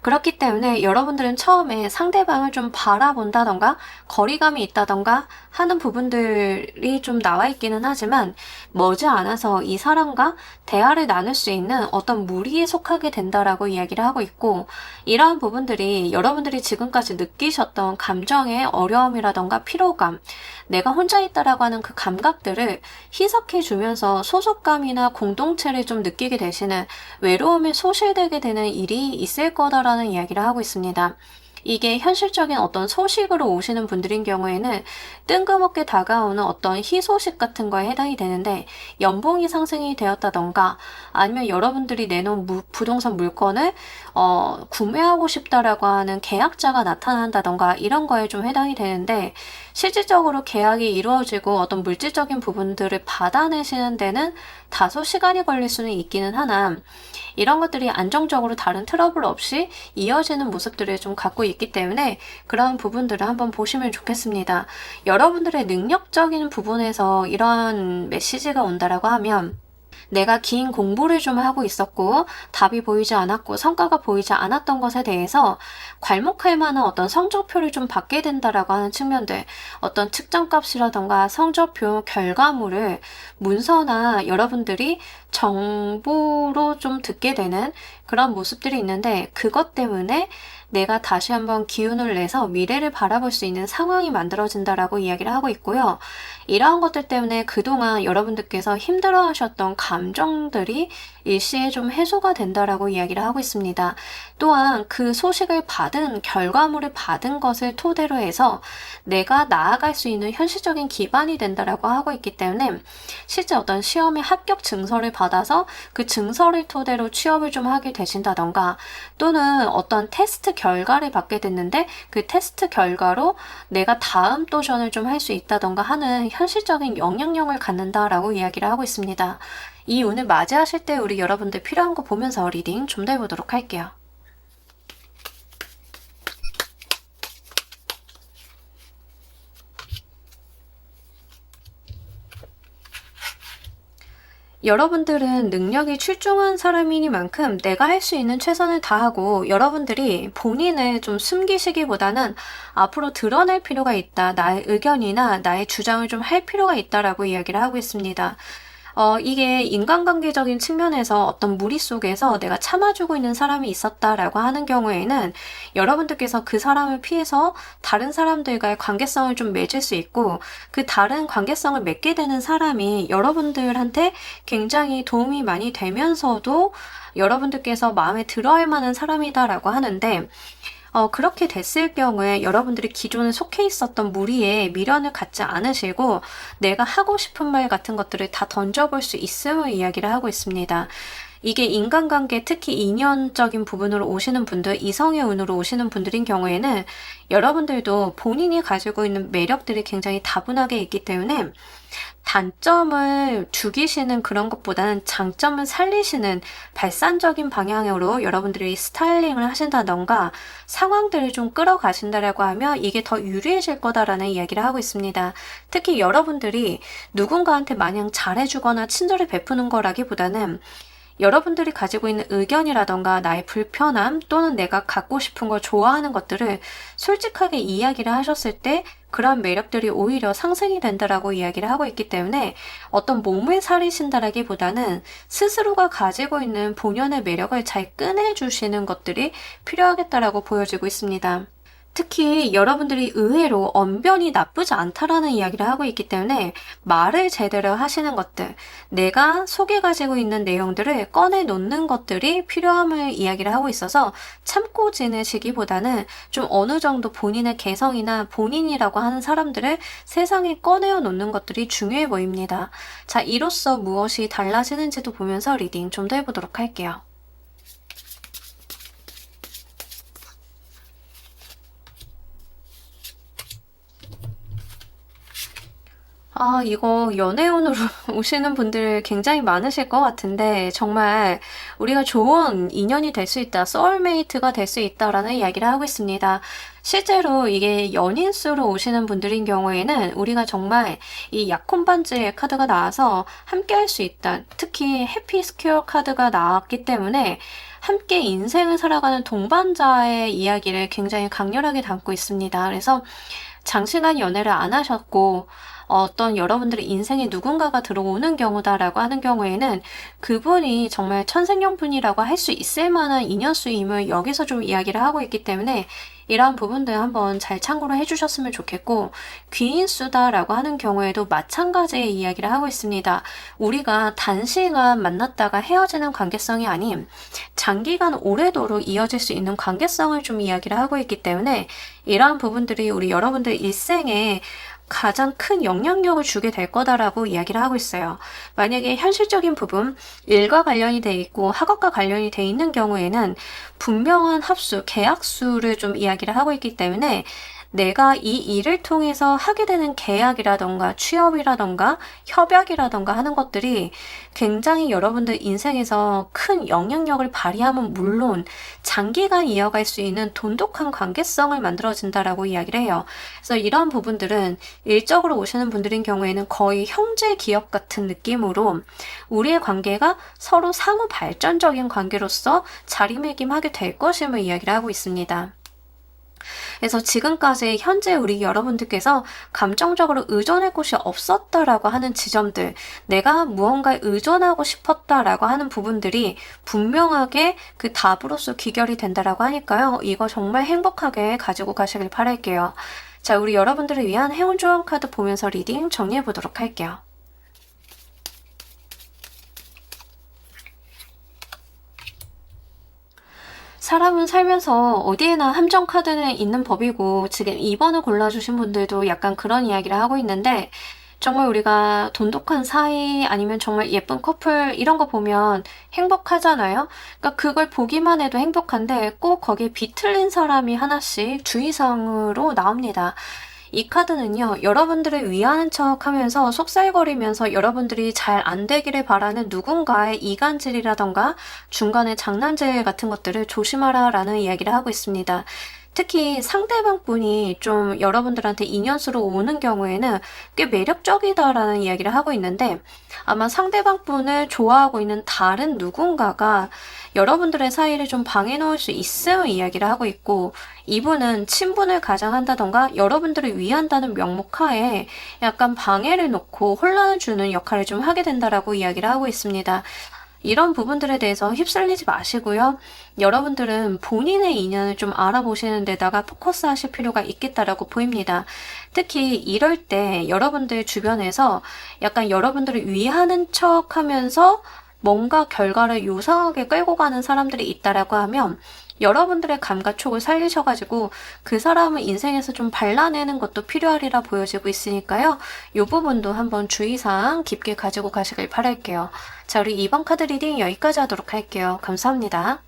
S1: 그렇기 때문에 여러분들은 처음에 상대방을 좀 바라본다던가 거리감이 있다던가 하는 부분들이 좀 나와 있기는 하지만 머지않아서 이 사람과 대화를 나눌 수 있는 어떤 무리에 속하게 된다라고 이야기를 하고 있고, 이러한 부분들이 여러분들이 지금까지 느끼셨던 감정의 어려움이라던가 피로감, 내가 혼자 있다라고 하는 그 감각들을 희석해 주면서 소속감이나 공동체를 좀 느끼게 되시는, 외로움에 소실되게 되는 일이 있을 거다라는 이야기를 하고 있습니다. 이게 현실적인 어떤 소식으로 오시는 분들인 경우에는 뜬금없게 다가오는 어떤 희소식 같은 거에 해당이 되는데, 연봉이 상승이 되었다던가 아니면 여러분들이 내놓은 부동산 물건을 구매하고 싶다라고 하는 계약자가 나타난다던가 이런 거에 좀 해당이 되는데, 실질적으로 계약이 이루어지고 어떤 물질적인 부분들을 받아내시는 데는 다소 시간이 걸릴 수는 있기는 하나, 이런 것들이 안정적으로 다른 트러블 없이 이어지는 모습들을 좀 갖고 있기 때문에 그런 부분들을 한번 보시면 좋겠습니다. 여러분들의 능력적인 부분에서 이런 메시지가 온다라고 하면, 내가 긴 공부를 좀 하고 있었고 답이 보이지 않았고 성과가 보이지 않았던 것에 대해서 괄목할 만한 어떤 성적표를 좀 받게 된다라고 하는 측면들, 어떤 측정값이라던가 성적표 결과물을 문서나 여러분들이 정보로 좀 듣게 되는 그런 모습들이 있는데, 그것 때문에 내가 다시 한번 기운을 내서 미래를 바라볼 수 있는 상황이 만들어진다라고 이야기를 하고 있고요. 이러한 것들 때문에 그동안 여러분들께서 힘들어하셨던 감정들이 일시에 좀 해소가 된다라고 이야기를 하고 있습니다. 또한 그 소식을 받은, 결과물을 받은 것을 토대로 해서 내가 나아갈 수 있는 현실적인 기반이 된다라고 하고 있기 때문에 실제 어떤 시험의 합격 증서를 받아서 그 증서를 토대로 취업을 좀 하게 되신다던가, 또는 어떤 테스트 결과를 받게 됐는데 그 테스트 결과로 내가 다음 도전을 좀 할 수 있다던가 하는 현실적인 영향력을 갖는다라고 이야기를 하고 있습니다. 이 운을 맞이하실 때 우리 여러분들 필요한 거 보면서 리딩 좀 더 해보도록 할게요. 여러분들은 능력이 출중한 사람이니만큼 내가 할 수 있는 최선을 다하고, 여러분들이 본인을 좀 숨기시기보다는 앞으로 드러낼 필요가 있다, 나의 의견이나 나의 주장을 좀 할 필요가 있다라고 이야기를 하고 있습니다. 이게 인간관계적인 측면에서 어떤 무리 속에서 내가 참아주고 있는 사람이 있었다라고 하는 경우에는 여러분들께서 그 사람을 피해서 다른 사람들과의 관계성을 좀 맺을 수 있고, 그 다른 관계성을 맺게 되는 사람이 여러분들한테 굉장히 도움이 많이 되면서도 여러분들께서 마음에 들어할 만한 사람이다라고 하는데, 그렇게 됐을 경우에 여러분들이 기존에 속해 있었던 무리에 미련을 갖지 않으시고 내가 하고 싶은 말 같은 것들을 다 던져볼 수 있음을 이야기를 하고 있습니다. 이게 인간관계, 특히 인연적인 부분으로 오시는 분들, 이성의 운으로 오시는 분들인 경우에는 여러분들도 본인이 가지고 있는 매력들이 굉장히 다분하게 있기 때문에 단점을 죽이시는 그런 것보다는 장점을 살리시는 발산적인 방향으로 여러분들이 스타일링을 하신다던가 상황들을 좀 끌어가신다라고 하면 이게 더 유리해질 거다라는 이야기를 하고 있습니다. 특히 여러분들이 누군가한테 마냥 잘해주거나 친절을 베푸는 거라기보다는 여러분들이 가지고 있는 의견이라던가 나의 불편함, 또는 내가 갖고 싶은 걸 좋아하는 것들을 솔직하게 이야기를 하셨을 때 그런 매력들이 오히려 상승이 된다라고 이야기를 하고 있기 때문에 어떤 몸을 사리신다라기보다는 스스로가 가지고 있는 본연의 매력을 잘 꺼내주시는 것들이 필요하겠다라고 보여지고 있습니다. 특히 여러분들이 의외로 언변이 나쁘지 않다라는 이야기를 하고 있기 때문에 말을 제대로 하시는 것들, 내가 속에 가지고 있는 내용들을 꺼내놓는 것들이 필요함을 이야기를 하고 있어서 참고 지내시기보다는 좀 어느 정도 본인의 개성이나 본인이라고 하는 사람들을 세상에 꺼내어 놓는 것들이 중요해 보입니다. 자, 이로써 무엇이 달라지는지도 보면서 리딩 좀 더 해보도록 할게요. 아, 이거 연애운으로 오시는 분들 굉장히 많으실 것 같은데, 정말 우리가 좋은 인연이 될 수 있다, 소울메이트가 될 수 있다라는 이야기를 하고 있습니다. 실제로 이게 연인수로 오시는 분들인 경우에는 우리가 정말 이 약혼 반지의 카드가 나와서 함께 할 수 있다. 특히 해피 스퀘어 카드가 나왔기 때문에 함께 인생을 살아가는 동반자의 이야기를 굉장히 강렬하게 담고 있습니다. 그래서 장시간 연애를 안 하셨고 어떤 여러분들의 인생에 누군가가 들어오는 경우다라고 하는 경우에는 그분이 정말 천생연분이라고 할 수 있을 만한 인연수임을 여기서 좀 이야기를 하고 있기 때문에 이러한 부분들 한번 잘 참고를 해주셨으면 좋겠고, 귀인수다라고 하는 경우에도 마찬가지의 이야기를 하고 있습니다. 우리가 단시간 만났다가 헤어지는 관계성이 아닌 장기간 오래도록 이어질 수 있는 관계성을 좀 이야기를 하고 있기 때문에 이러한 부분들이 우리 여러분들 일생에 가장 큰 영향력을 주게 될 거다라고 이야기를 하고 있어요. 만약에 현실적인 부분, 일과 관련이 돼 있고 학업과 관련이 돼 있는 경우에는 분명한 합수, 계약수를 좀 이야기를 하고 있기 때문에 내가 이 일을 통해서 하게 되는 계약이라던가 취업이라던가 협약이라던가 하는 것들이 굉장히 여러분들 인생에서 큰 영향력을 발휘하면 물론 장기간 이어갈 수 있는 돈독한 관계성을 만들어진다라고 이야기를 해요. 그래서 이런 부분들은 일적으로 오시는 분들인 경우에는 거의 형제 기업 같은 느낌으로 우리의 관계가 서로 상호 발전적인 관계로서 자리매김하게 될 것임을 이야기를 하고 있습니다. 그래서 지금까지 현재 우리 여러분들께서 감정적으로 의존할 곳이 없었다라고 하는 지점들, 내가 무언가에 의존하고 싶었다라고 하는 부분들이 분명하게 그 답으로서 귀결이 된다라고 하니까요. 이거 정말 행복하게 가지고 가시길 바랄게요. 자, 우리 여러분들을 위한 행운 조언 카드 보면서 리딩 정리해 보도록 할게요. 사람은 살면서 어디에나 함정 카드는 있는 법이고, 지금 2번을 골라주신 분들도 약간 그런 이야기를 하고 있는데, 정말 우리가 돈독한 사이 아니면 정말 예쁜 커플 이런 거 보면 행복하잖아요. 그러니까 그걸 보기만 해도 행복한데 꼭 거기에 비틀린 사람이 하나씩 주의사항으로 나옵니다. 이 카드는요, 여러분들을 위하는 척 하면서 속살거리면서 여러분들이 잘 안 되기를 바라는 누군가의 이간질이라던가 중간에 장난질 같은 것들을 조심하라 라는 이야기를 하고 있습니다. 특히 상대방 분이 좀 여러분들한테 인연수로 오는 경우에는 꽤 매력적이다라는 이야기를 하고 있는데, 아마 상대방 분을 좋아하고 있는 다른 누군가가 여러분들의 사이를 좀 방해 놓을 수 있음을 이야기를 하고 있고, 이분은 친분을 가장한다던가 여러분들을 위한다는 명목하에 약간 방해를 놓고 혼란을 주는 역할을 좀 하게 된다라고 이야기를 하고 있습니다. 이런 부분들에 대해서 휩쓸리지 마시고요. 여러분들은 본인의 인연을 좀 알아보시는 데다가 포커스 하실 필요가 있겠다라고 보입니다. 특히 이럴 때 여러분들 주변에서 약간 여러분들을 위하는 척 하면서 뭔가 결과를 요상하게 끌고 가는 사람들이 있다라고 하면 여러분들의 감각촉을 살리셔가지고 그 사람을 인생에서 좀 발라내는 것도 필요하리라 보여지고 있으니까요. 이 부분도 한번 주의사항 깊게 가지고 가시길 바랄게요. 자, 우리 2번 카드 리딩 여기까지 하도록 할게요. 감사합니다.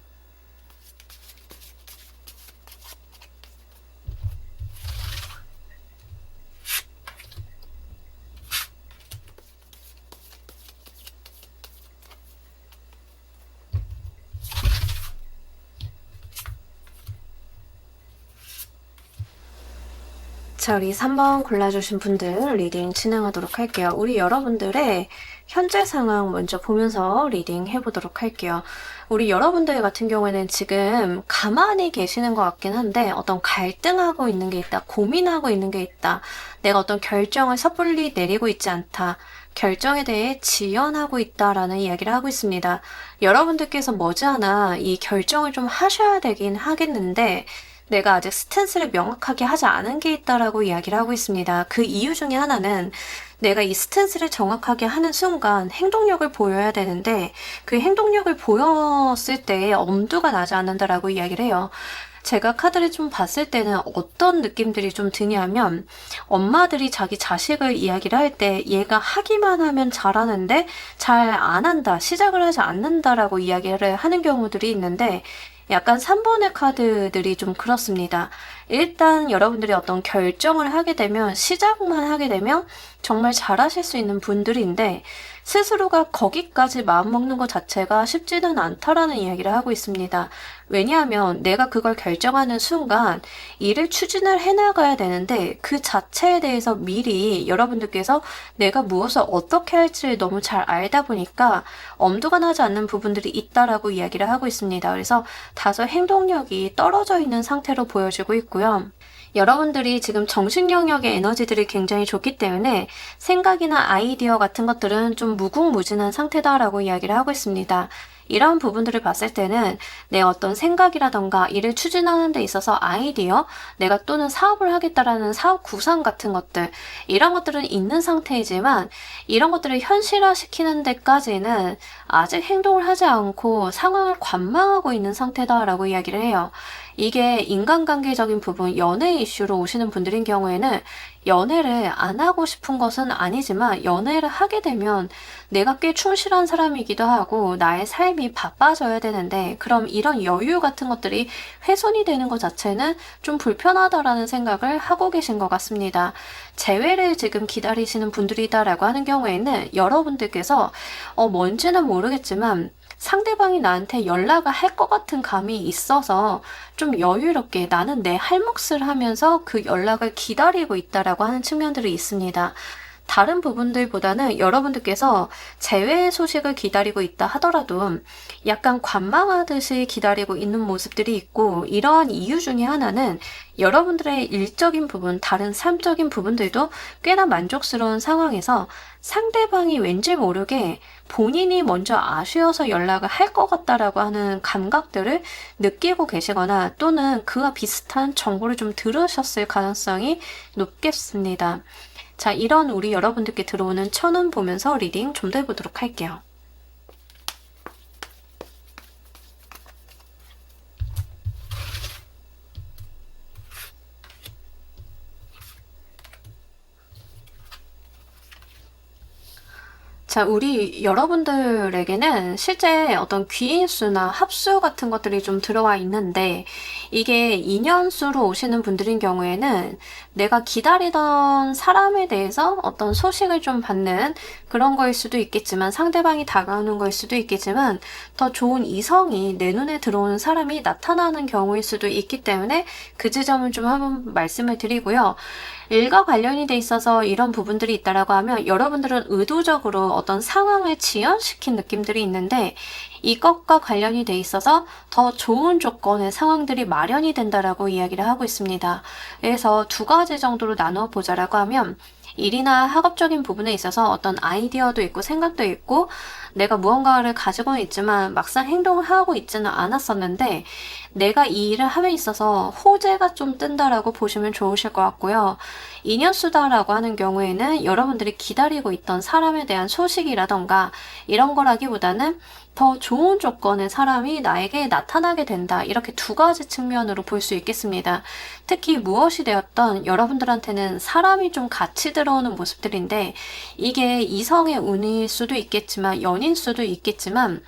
S1: 자, 우리 3번 골라주신 분들 리딩 진행하도록 할게요. 우리 여러분들의 현재 상황 먼저 보면서 리딩 해보도록 할게요. 우리 여러분들 같은 경우에는 지금 가만히 계시는 것 같긴 한데 어떤 갈등하고 있는 게 있다, 고민하고 있는 게 있다, 내가 어떤 결정을 섣불리 내리고 있지 않다, 결정에 대해 지연하고 있다라는 이야기를 하고 있습니다. 여러분들께서 머지않아 이 결정을 좀 하셔야 되긴 하겠는데 내가 아직 스탠스를 명확하게 하지 않은 게 있다라고 이야기를 하고 있습니다. 그 이유 중에 하나는 내가 이 스탠스를 정확하게 하는 순간 행동력을 보여야 되는데 그 행동력을 보였을 때 엄두가 나지 않는다라고 이야기를 해요. 제가 카드를 좀 봤을 때는 어떤 느낌들이 좀 드냐면 엄마들이 자기 자식을 이야기를 할 때 얘가 하기만 하면 잘하는데 잘 안 한다, 시작을 하지 않는다라고 이야기를 하는 경우들이 있는데 약간 3번의 카드들이 좀 그렇습니다. 일단 여러분들이 어떤 결정을 하게 되면 시작만 하게 되면 정말 잘하실 수 있는 분들인데 스스로가 거기까지 마음먹는 것 자체가 쉽지는 않다라는 이야기를 하고 있습니다. 왜냐하면 내가 그걸 결정하는 순간 일을 추진을 해나가야 되는데 그 자체에 대해서 미리 여러분들께서 내가 무엇을 어떻게 할지를 너무 잘 알다 보니까 엄두가 나지 않는 부분들이 있다라고 이야기를 하고 있습니다. 그래서 다소 행동력이 떨어져 있는 상태로 보여지고 있고요. 여러분들이 지금 정신 영역의 에너지들이 굉장히 좋기 때문에 생각이나 아이디어 같은 것들은 좀 무궁무진한 상태다라고 이야기를 하고 있습니다. 이런 부분들을 봤을 때는 내 어떤 생각이라던가 일을 추진하는 데 있어서 아이디어, 내가 또는 사업을 하겠다라는 사업 구상 같은 것들, 이런 것들은 있는 상태이지만 이런 것들을 현실화시키는 데까지는 아직 행동을 하지 않고 상황을 관망하고 있는 상태다라고 이야기를 해요. 이게 인간관계적인 부분, 연애 이슈로 오시는 분들인 경우에는 연애를 안 하고 싶은 것은 아니지만 연애를 하게 되면 내가 꽤 충실한 사람이기도 하고 나의 삶이 바빠져야 되는데 그럼 이런 여유 같은 것들이 훼손이 되는 것 자체는 좀 불편하다라는 생각을 하고 계신 것 같습니다. 재회를 지금 기다리시는 분들이다라고 하는 경우에는 여러분들께서 뭔지는 모르겠지만 상대방이 나한테 연락을 할 것 같은 감이 있어서 좀 여유롭게 나는 내 할 몫을 하면서 그 연락을 기다리고 있다라고 하는 측면들이 있습니다. 다른 부분들보다는 여러분들께서 재회 소식을 기다리고 있다 하더라도 약간 관망하듯이 기다리고 있는 모습들이 있고 이러한 이유 중에 하나는 여러분들의 일적인 부분, 다른 삶적인 부분들도 꽤나 만족스러운 상황에서 상대방이 왠지 모르게 본인이 먼저 아쉬워서 연락을 할 것 같다라고 하는 감각들을 느끼고 계시거나 또는 그와 비슷한 정보를 좀 들으셨을 가능성이 높겠습니다. 자, 이런 우리 여러분들께 들어오는 천운 보면서 리딩 좀 더 해보도록 할게요. 자, 우리 여러분들에게는 실제 어떤 귀인수나 합수 같은 것들이 좀 들어와 있는데 이게 인연수로 오시는 분들인 경우에는 내가 기다리던 사람에 대해서 어떤 소식을 좀 받는 그런 거일 수도 있겠지만 상대방이 다가오는 거일 수도 있겠지만 더 좋은 이성이 내 눈에 들어오는 사람이 나타나는 경우일 수도 있기 때문에 그 지점을 좀 한번 말씀을 드리고요. 일과 관련이 돼 있어서 이런 부분들이 있다라고 하면 여러분들은 의도적으로 어떤 상황을 지연시킨 느낌들이 있는데 이것과 관련이 돼 있어서 더 좋은 조건의 상황들이 마련이 된다라고 이야기를 하고 있습니다. 그래서 두 가지 정도로 나누어 보자라고 하면 일이나 학업적인 부분에 있어서 어떤 아이디어도 있고 생각도 있고 내가 무언가를 가지고는 있지만 막상 행동을 하고 있지는 않았었는데 내가 이 일을 함에 있어서 호재가 좀 뜬다라고 보시면 좋으실 것 같고요. 인연수다라고 하는 경우에는 여러분들이 기다리고 있던 사람에 대한 소식이라던가 이런 거라기보다는 더 좋은 조건의 사람이 나에게 나타나게 된다. 이렇게 두 가지 측면으로 볼 수 있겠습니다. 특히 무엇이 되었던 여러분들한테는 사람이 좀 같이 들어오는 모습들인데 이게 이성의 운일 수도 있겠지만 연인 수도 있겠지만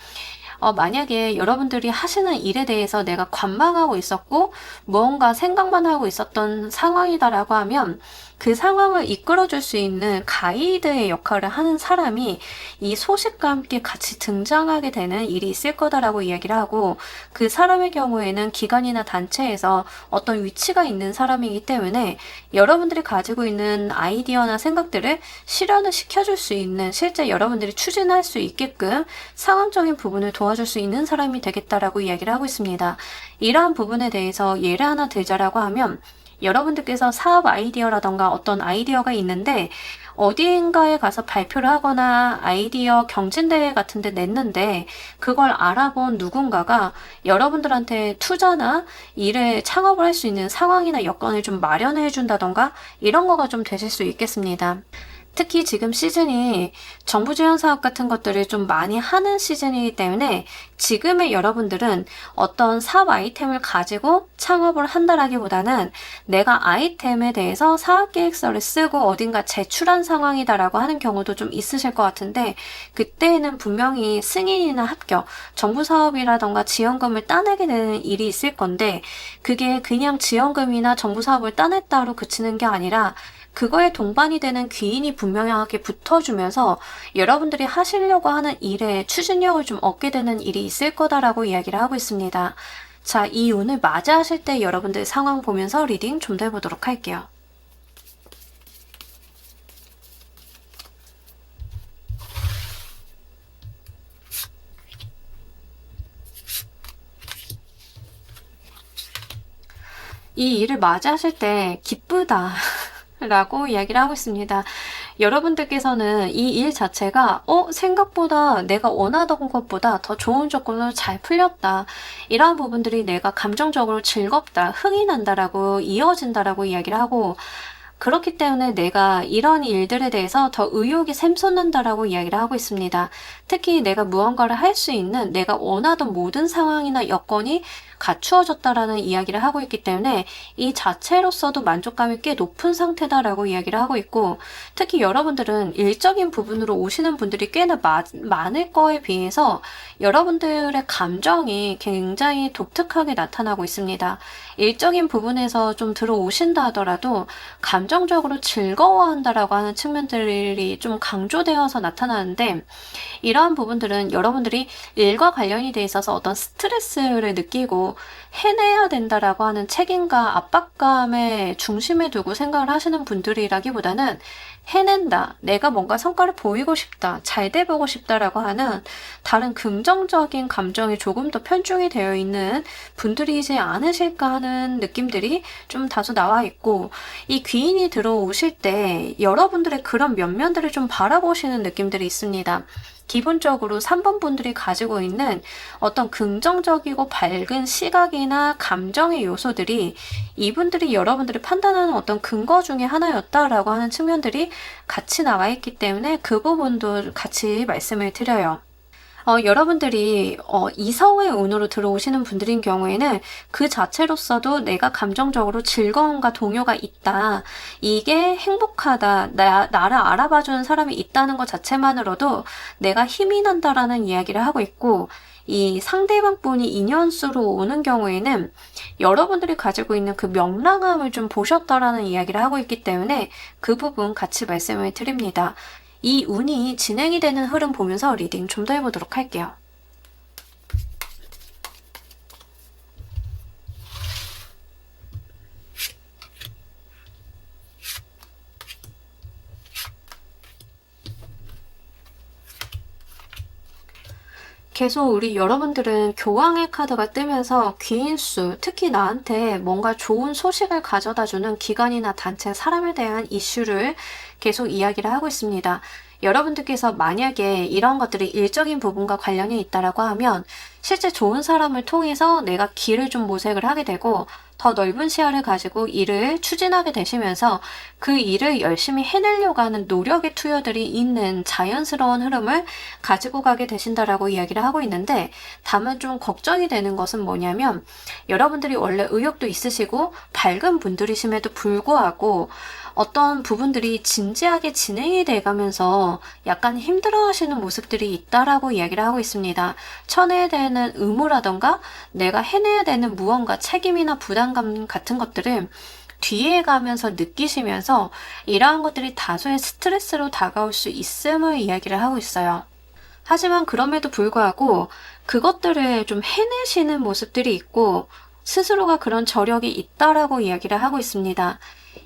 S1: 만약에 여러분들이 하시는 일에 대해서 내가 관망하고 있었고 무언가 생각만 하고 있었던 상황이다라고 하면 그 상황을 이끌어줄 수 있는 가이드의 역할을 하는 사람이 이 소식과 함께 같이 등장하게 되는 일이 있을 거다라고 이야기를 하고 그 사람의 경우에는 기관이나 단체에서 어떤 위치가 있는 사람이기 때문에 여러분들이 가지고 있는 아이디어나 생각들을 실현을 시켜줄 수 있는 실제 여러분들이 추진할 수 있게끔 상황적인 부분을 도와줄 수 있는 사람이 되겠다라고 이야기를 하고 있습니다. 이러한 부분에 대해서 예를 하나 들자라고 하면 여러분들께서 사업 아이디어라던가 어떤 아이디어가 있는데 어디인가에 가서 발표를 하거나 아이디어 경진대회 같은 데 냈는데 그걸 알아본 누군가가 여러분들한테 투자나 일에 창업을 할 수 있는 상황이나 여건을 좀 마련해 준다던가 이런 거가 좀 되실 수 있겠습니다. 특히 지금 시즌이 정부 지원 사업 같은 것들을 좀 많이 하는 시즌이기 때문에 지금의 여러분들은 어떤 사업 아이템을 가지고 창업을 한다라기보다는 내가 아이템에 대해서 사업 계획서를 쓰고 어딘가 제출한 상황이다라고 하는 경우도 좀 있으실 것 같은데 그때에는 분명히 승인이나 합격, 정부 사업이라던가 지원금을 따내게 되는 일이 있을 건데 그게 그냥 지원금이나 정부 사업을 따냈다로 그치는 게 아니라 그거에 동반이 되는 귀인이 분명하게 붙어주면서 여러분들이 하시려고 하는 일에 추진력을 좀 얻게 되는 일이 있을 거다라고 이야기를 하고 있습니다. 자, 이 운을 맞이하실 때 여러분들 상황 보면서 리딩 좀 더 해보도록 할게요. 이 일을 맞이하실 때 기쁘다 라고 이야기를 하고 있습니다. 여러분들께서는 이 일 자체가 생각보다 내가 원하던 것보다 더 좋은 조건으로 잘 풀렸다. 이러한 부분들이 내가 감정적으로 즐겁다, 흥이 난다라고 이어진다라고 이야기를 하고 그렇기 때문에 내가 이런 일들에 대해서 더 의욕이 샘솟는다라고 이야기를 하고 있습니다. 특히 내가 무언가를 할 수 있는 내가 원하던 모든 상황이나 여건이 갖추어졌다라는 이야기를 하고 있기 때문에 이 자체로서도 만족감이 꽤 높은 상태다라고 이야기를 하고 있고 특히 여러분들은 일적인 부분으로 오시는 분들이 꽤나 많을 거에 비해서 여러분들의 감정이 굉장히 독특하게 나타나고 있습니다. 일적인 부분에서 좀 들어오신다 하더라도 감정적으로 즐거워한다라고 하는 측면들이 좀 강조되어서 나타나는데 이러한 부분들은 여러분들이 일과 관련이 돼 있어서 어떤 스트레스를 느끼고 해내야 된다라고 하는 책임과 압박감의 중심에 두고 생각을 하시는 분들이라기보다는 해낸다, 내가 뭔가 성과를 보이고 싶다, 잘 돼보고 싶다라고 하는 다른 긍정적인 감정이 조금 더 편중이 되어 있는 분들이지 않으실까 하는 느낌들이 좀 다소 나와 있고 이 귀인이 들어오실 때 여러분들의 그런 면면들을 좀 바라보시는 느낌들이 있습니다. 기본적으로 3번 분들이 가지고 있는 어떤 긍정적이고 밝은 시각이나 감정의 요소들이 이분들이 여러분들이 판단하는 어떤 근거 중에 하나였다라고 하는 측면들이 같이 나와 있기 때문에 그 부분도 같이 말씀을 드려요. 여러분들이 이성의 운으로 들어오시는 분들인 경우에는 그 자체로서도 내가 감정적으로 즐거움과 동요가 있다. 이게 행복하다. 나를 알아봐주는 사람이 있다는 것 자체만으로도 내가 힘이 난다라는 이야기를 하고 있고 이 상대방 분이 인연수로 오는 경우에는 여러분들이 가지고 있는 그 명랑함을 좀 보셨다라는 이야기를 하고 있기 때문에 그 부분 같이 말씀을 드립니다. 이 운이 진행이 되는 흐름 보면서 리딩 좀 더 해보도록 할게요. 계속 우리 여러분들은 교황의 카드가 뜨면서 귀인수, 특히 나한테 뭔가 좋은 소식을 가져다주는 기관이나 단체, 사람에 대한 이슈를 계속 이야기를 하고 있습니다. 여러분들께서 만약에 이런 것들이 일적인 부분과 관련이 있다라고 하면 실제 좋은 사람을 통해서 내가 길을 좀 모색을 하게 되고 더 넓은 시야를 가지고 일을 추진하게 되시면서 그 일을 열심히 해내려고 하는 노력의 투여들이 있는 자연스러운 흐름을 가지고 가게 되신다라고 이야기를 하고 있는데 다만 좀 걱정이 되는 것은 뭐냐면 여러분들이 원래 의욕도 있으시고 밝은 분들이심에도 불구하고 어떤 부분들이 진지하게 진행이 돼가면서 약간 힘들어하시는 모습들이 있다라고 이야기를 하고 있습니다. 쳐내야 되는 의무라던가 내가 해내야 되는 무언가 책임이나 부담감 같은 것들을 뒤에 가면서 느끼시면서 이러한 것들이 다소의 스트레스로 다가올 수 있음을 이야기를 하고 있어요. 하지만 그럼에도 불구하고 그것들을 좀 해내시는 모습들이 있고 스스로가 그런 저력이 있다라고 이야기를 하고 있습니다.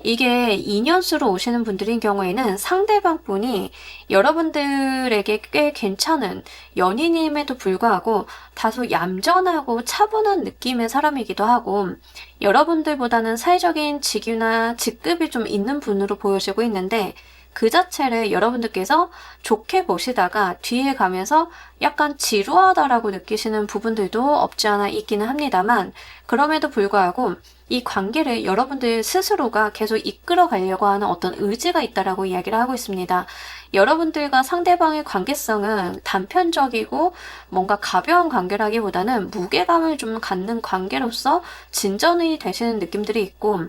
S1: 이게 2년수로 오시는 분들인 경우에는 상대방 분이 여러분들에게 꽤 괜찮은 연인임에도 불구하고 다소 얌전하고 차분한 느낌의 사람이기도 하고 여러분들보다는 사회적인 직위나 직급이 좀 있는 분으로 보여지고 있는데 그 자체를 여러분들께서 좋게 보시다가 뒤에 가면서 약간 지루하다라고 느끼시는 부분들도 없지 않아 있기는 합니다만 그럼에도 불구하고 이 관계를 여러분들 스스로가 계속 이끌어 가려고 하는 어떤 의지가 있다라고 이야기를 하고 있습니다. 여러분들과 상대방의 관계성은 단편적이고 뭔가 가벼운 관계라기보다는 무게감을 좀 갖는 관계로서 진전이 되시는 느낌들이 있고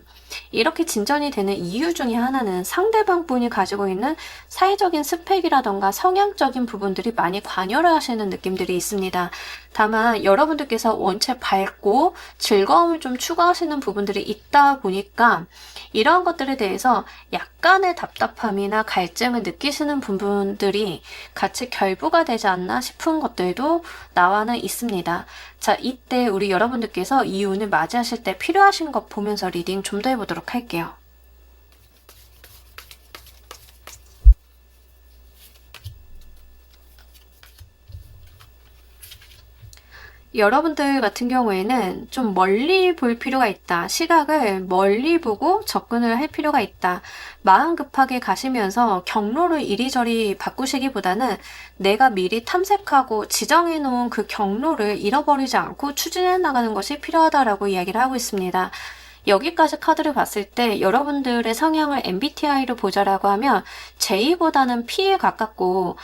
S1: 이렇게 진전이 되는 이유 중에 하나는 상대방 분이 가지고 있는 사회적인 스펙이라던가 성향적인 부분들이 많이 관여를 하시는 느낌들이 있습니다. 다만 여러분들께서 원체 밝고 즐거움을 좀 추구하시는 부분들이 있다 보니까 이러한 것들에 대해서 약간의 답답함이나 갈증을 느끼시는 부분들이 같이 결부가 되지 않나 싶은 것들도 나와는 있습니다. 자, 이때 우리 여러분들께서 이 운을 맞이하실 때 필요하신 것 보면서 리딩 좀 더 해보도록 할게요. 여러분들 같은 경우에는 좀 멀리 볼 필요가 있다. 시각을 멀리 보고 접근을 할 필요가 있다. 마음 급하게 가시면서 경로를 이리저리 바꾸시기보다는 내가 미리 탐색하고 지정해 놓은 그 경로를 잃어버리지 않고 추진해 나가는 것이 필요하다라고 이야기를 하고 있습니다. 여기까지 카드를 봤을 때 여러분들의 성향을 MBTI로 보자라고 하면 J보다는 P에 가깝고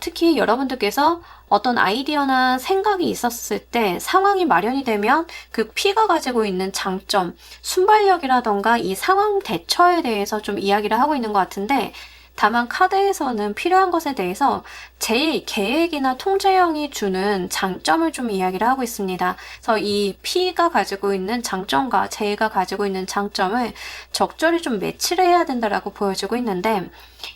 S1: 특히 여러분들께서 어떤 아이디어나 생각이 있었을 때 상황이 마련이 되면 그 P가 가지고 있는 장점, 순발력이라던가 이 상황 대처에 대해서 좀 이야기를 하고 있는 것 같은데 다만 카드에서는 필요한 것에 대해서 제 계획이나 통제형이 주는 장점을 좀 이야기를 하고 있습니다. 그래서 이 P가 가지고 있는 장점과 J가 가지고 있는 장점을 적절히 좀 매치를 해야 된다라고 보여지고 있는데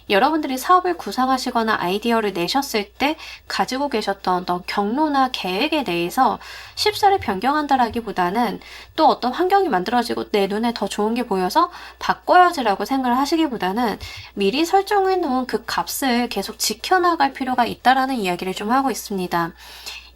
S1: 여러분들이 사업을 구상하시거나 아이디어를 내셨을 때 가지고 계셨던 어떤 경로나 계획에 대해서 쉽사리 변경한다라기보다는 또 어떤 환경이 만들어지고 내 눈에 더 좋은 게 보여서 바꿔야지라고 생각을 하시기보다는 미리 설정해 놓은 그 값을 계속 지켜나갈 필요가 있다라는 이야기를 좀 하고 있습니다.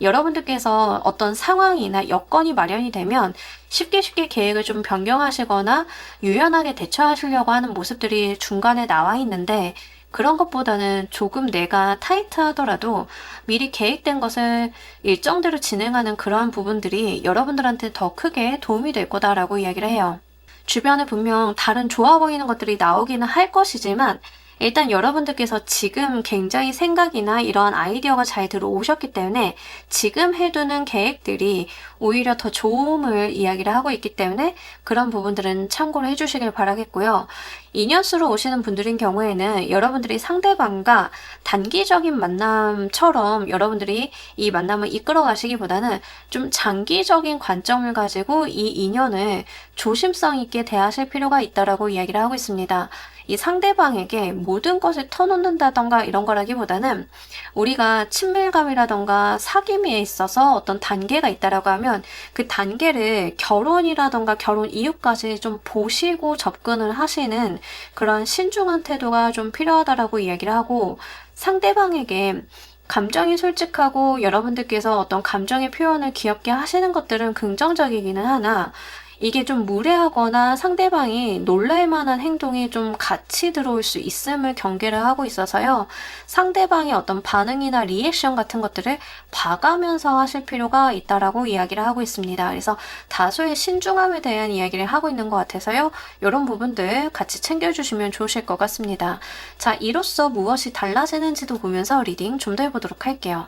S1: 여러분들께서 어떤 상황이나 여건이 마련이 되면 쉽게 계획을 좀 변경하시거나 유연하게 대처하시려고 하는 모습들이 중간에 나와 있는데 그런 것보다는 조금 내가 타이트하더라도 미리 계획된 것을 일정대로 진행하는 그러한 부분들이 여러분들한테 더 크게 도움이 될 거다라고 이야기를 해요. 주변에 분명 다른 좋아 보이는 것들이 나오기는 할 것이지만 일단 여러분들께서 지금 굉장히 생각이나 이러한 아이디어가 잘 들어오셨기 때문에 지금 해두는 계획들이 오히려 더 좋음을 이야기를 하고 있기 때문에 그런 부분들은 참고를 해주시길 바라겠고요. 2년수로 오시는 분들인 경우에는 여러분들이 상대방과 단기적인 만남처럼 여러분들이 이 만남을 이끌어 가시기보다는 좀 장기적인 관점을 가지고 이 인연을 조심성 있게 대하실 필요가 있다라고 이야기를 하고 있습니다. 이 상대방에게 모든 것을 터놓는다던가 이런 거라기보다는 우리가 친밀감이라던가 사귐에 있어서 어떤 단계가 있다라고 하면 그 단계를 결혼이라던가 결혼 이후까지 좀 보시고 접근을 하시는 그런 신중한 태도가 좀 필요하다라고 이야기를 하고 상대방에게 감정이 솔직하고 여러분들께서 어떤 감정의 표현을 귀엽게 하시는 것들은 긍정적이기는 하나 이게 좀 무례하거나 상대방이 놀랄 만한 행동이 좀 같이 들어올 수 있음을 경계를 하고 있어서요. 상대방의 어떤 반응이나 리액션 같은 것들을 봐가면서 하실 필요가 있다라고 이야기를 하고 있습니다. 그래서 다소의 신중함에 대한 이야기를 하고 있는 것 같아서요. 이런 부분들 같이 챙겨주시면 좋으실 것 같습니다. 자, 이로써 무엇이 달라지는지도 보면서 리딩 좀 더 해보도록 할게요.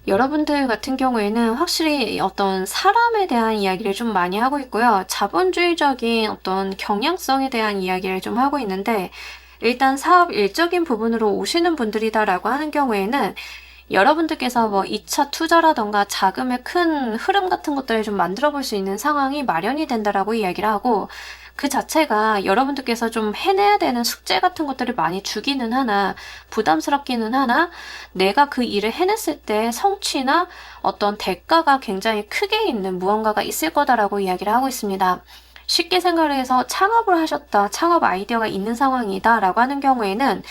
S1: 여러분들 같은 경우에는 확실히 어떤 사람에 대한 이야기를 좀 많이 하고 있고요. 자본주의적인 어떤 경향성에 대한 이야기를 좀 하고 있는데 일단 사업 일적인 부분으로 오시는 분들이다라고 하는 경우에는 여러분들께서 뭐 2차 투자라던가 자금의 큰 흐름 같은 것들을 좀 만들어 볼 수 있는 상황이 마련이 된다라고 이야기를 하고 그 자체가 여러분들께서 좀 해내야 되는 숙제 같은 것들을 많이 주기는 하나 부담스럽기는 하나 내가 그 일을 해냈을 때 성취나 어떤 대가가 굉장히 크게 있는 무언가가 있을 거다라고 이야기를 하고 있습니다. 쉽게 생각을 해서 창업을 하셨다, 창업 아이디어가 있는 상황이다 라고 하는 경우에는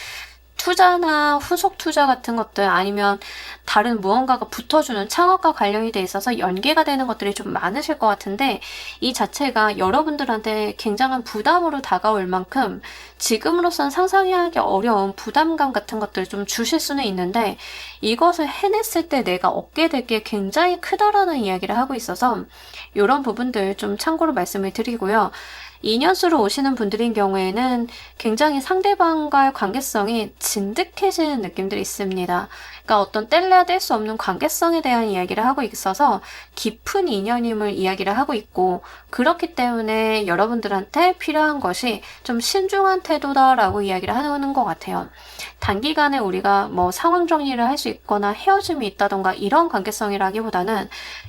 S1: 투자나 후속 투자 같은 것들 아니면 다른 무언가가 붙어주는 창업과 관련이 돼 있어서 연계가 되는 것들이 좀 많으실 것 같은데 이 자체가 여러분들한테 굉장한 부담으로 다가올 만큼 지금으로선 상상하기 어려운 부담감 같은 것들을 좀 주실 수는 있는데 이것을 해냈을 때 내가 얻게 될 게 굉장히 크다라는 이야기를 하고 있어서 이런 부분들 좀 참고로 말씀을 드리고요. 2년수로 오시는 분들인 경우에는 굉장히 상대방과의 관계성이 진득해지는 느낌들이 있습니다. 그러니까 어떤 뗄래야 뗄 수 없는 관계성에 대한 이야기를 하고 있어서 깊은 인연임을 이야기를 하고 있고 그렇기 때문에 여러분들한테 필요한 것이 좀 신중한 태도다라고 이야기를 하는 것 같아요. 단기간에 우리가 뭐 상황 정리를 할 수 있거나 헤어짐이 있다던가 이런 관계성이라기보다는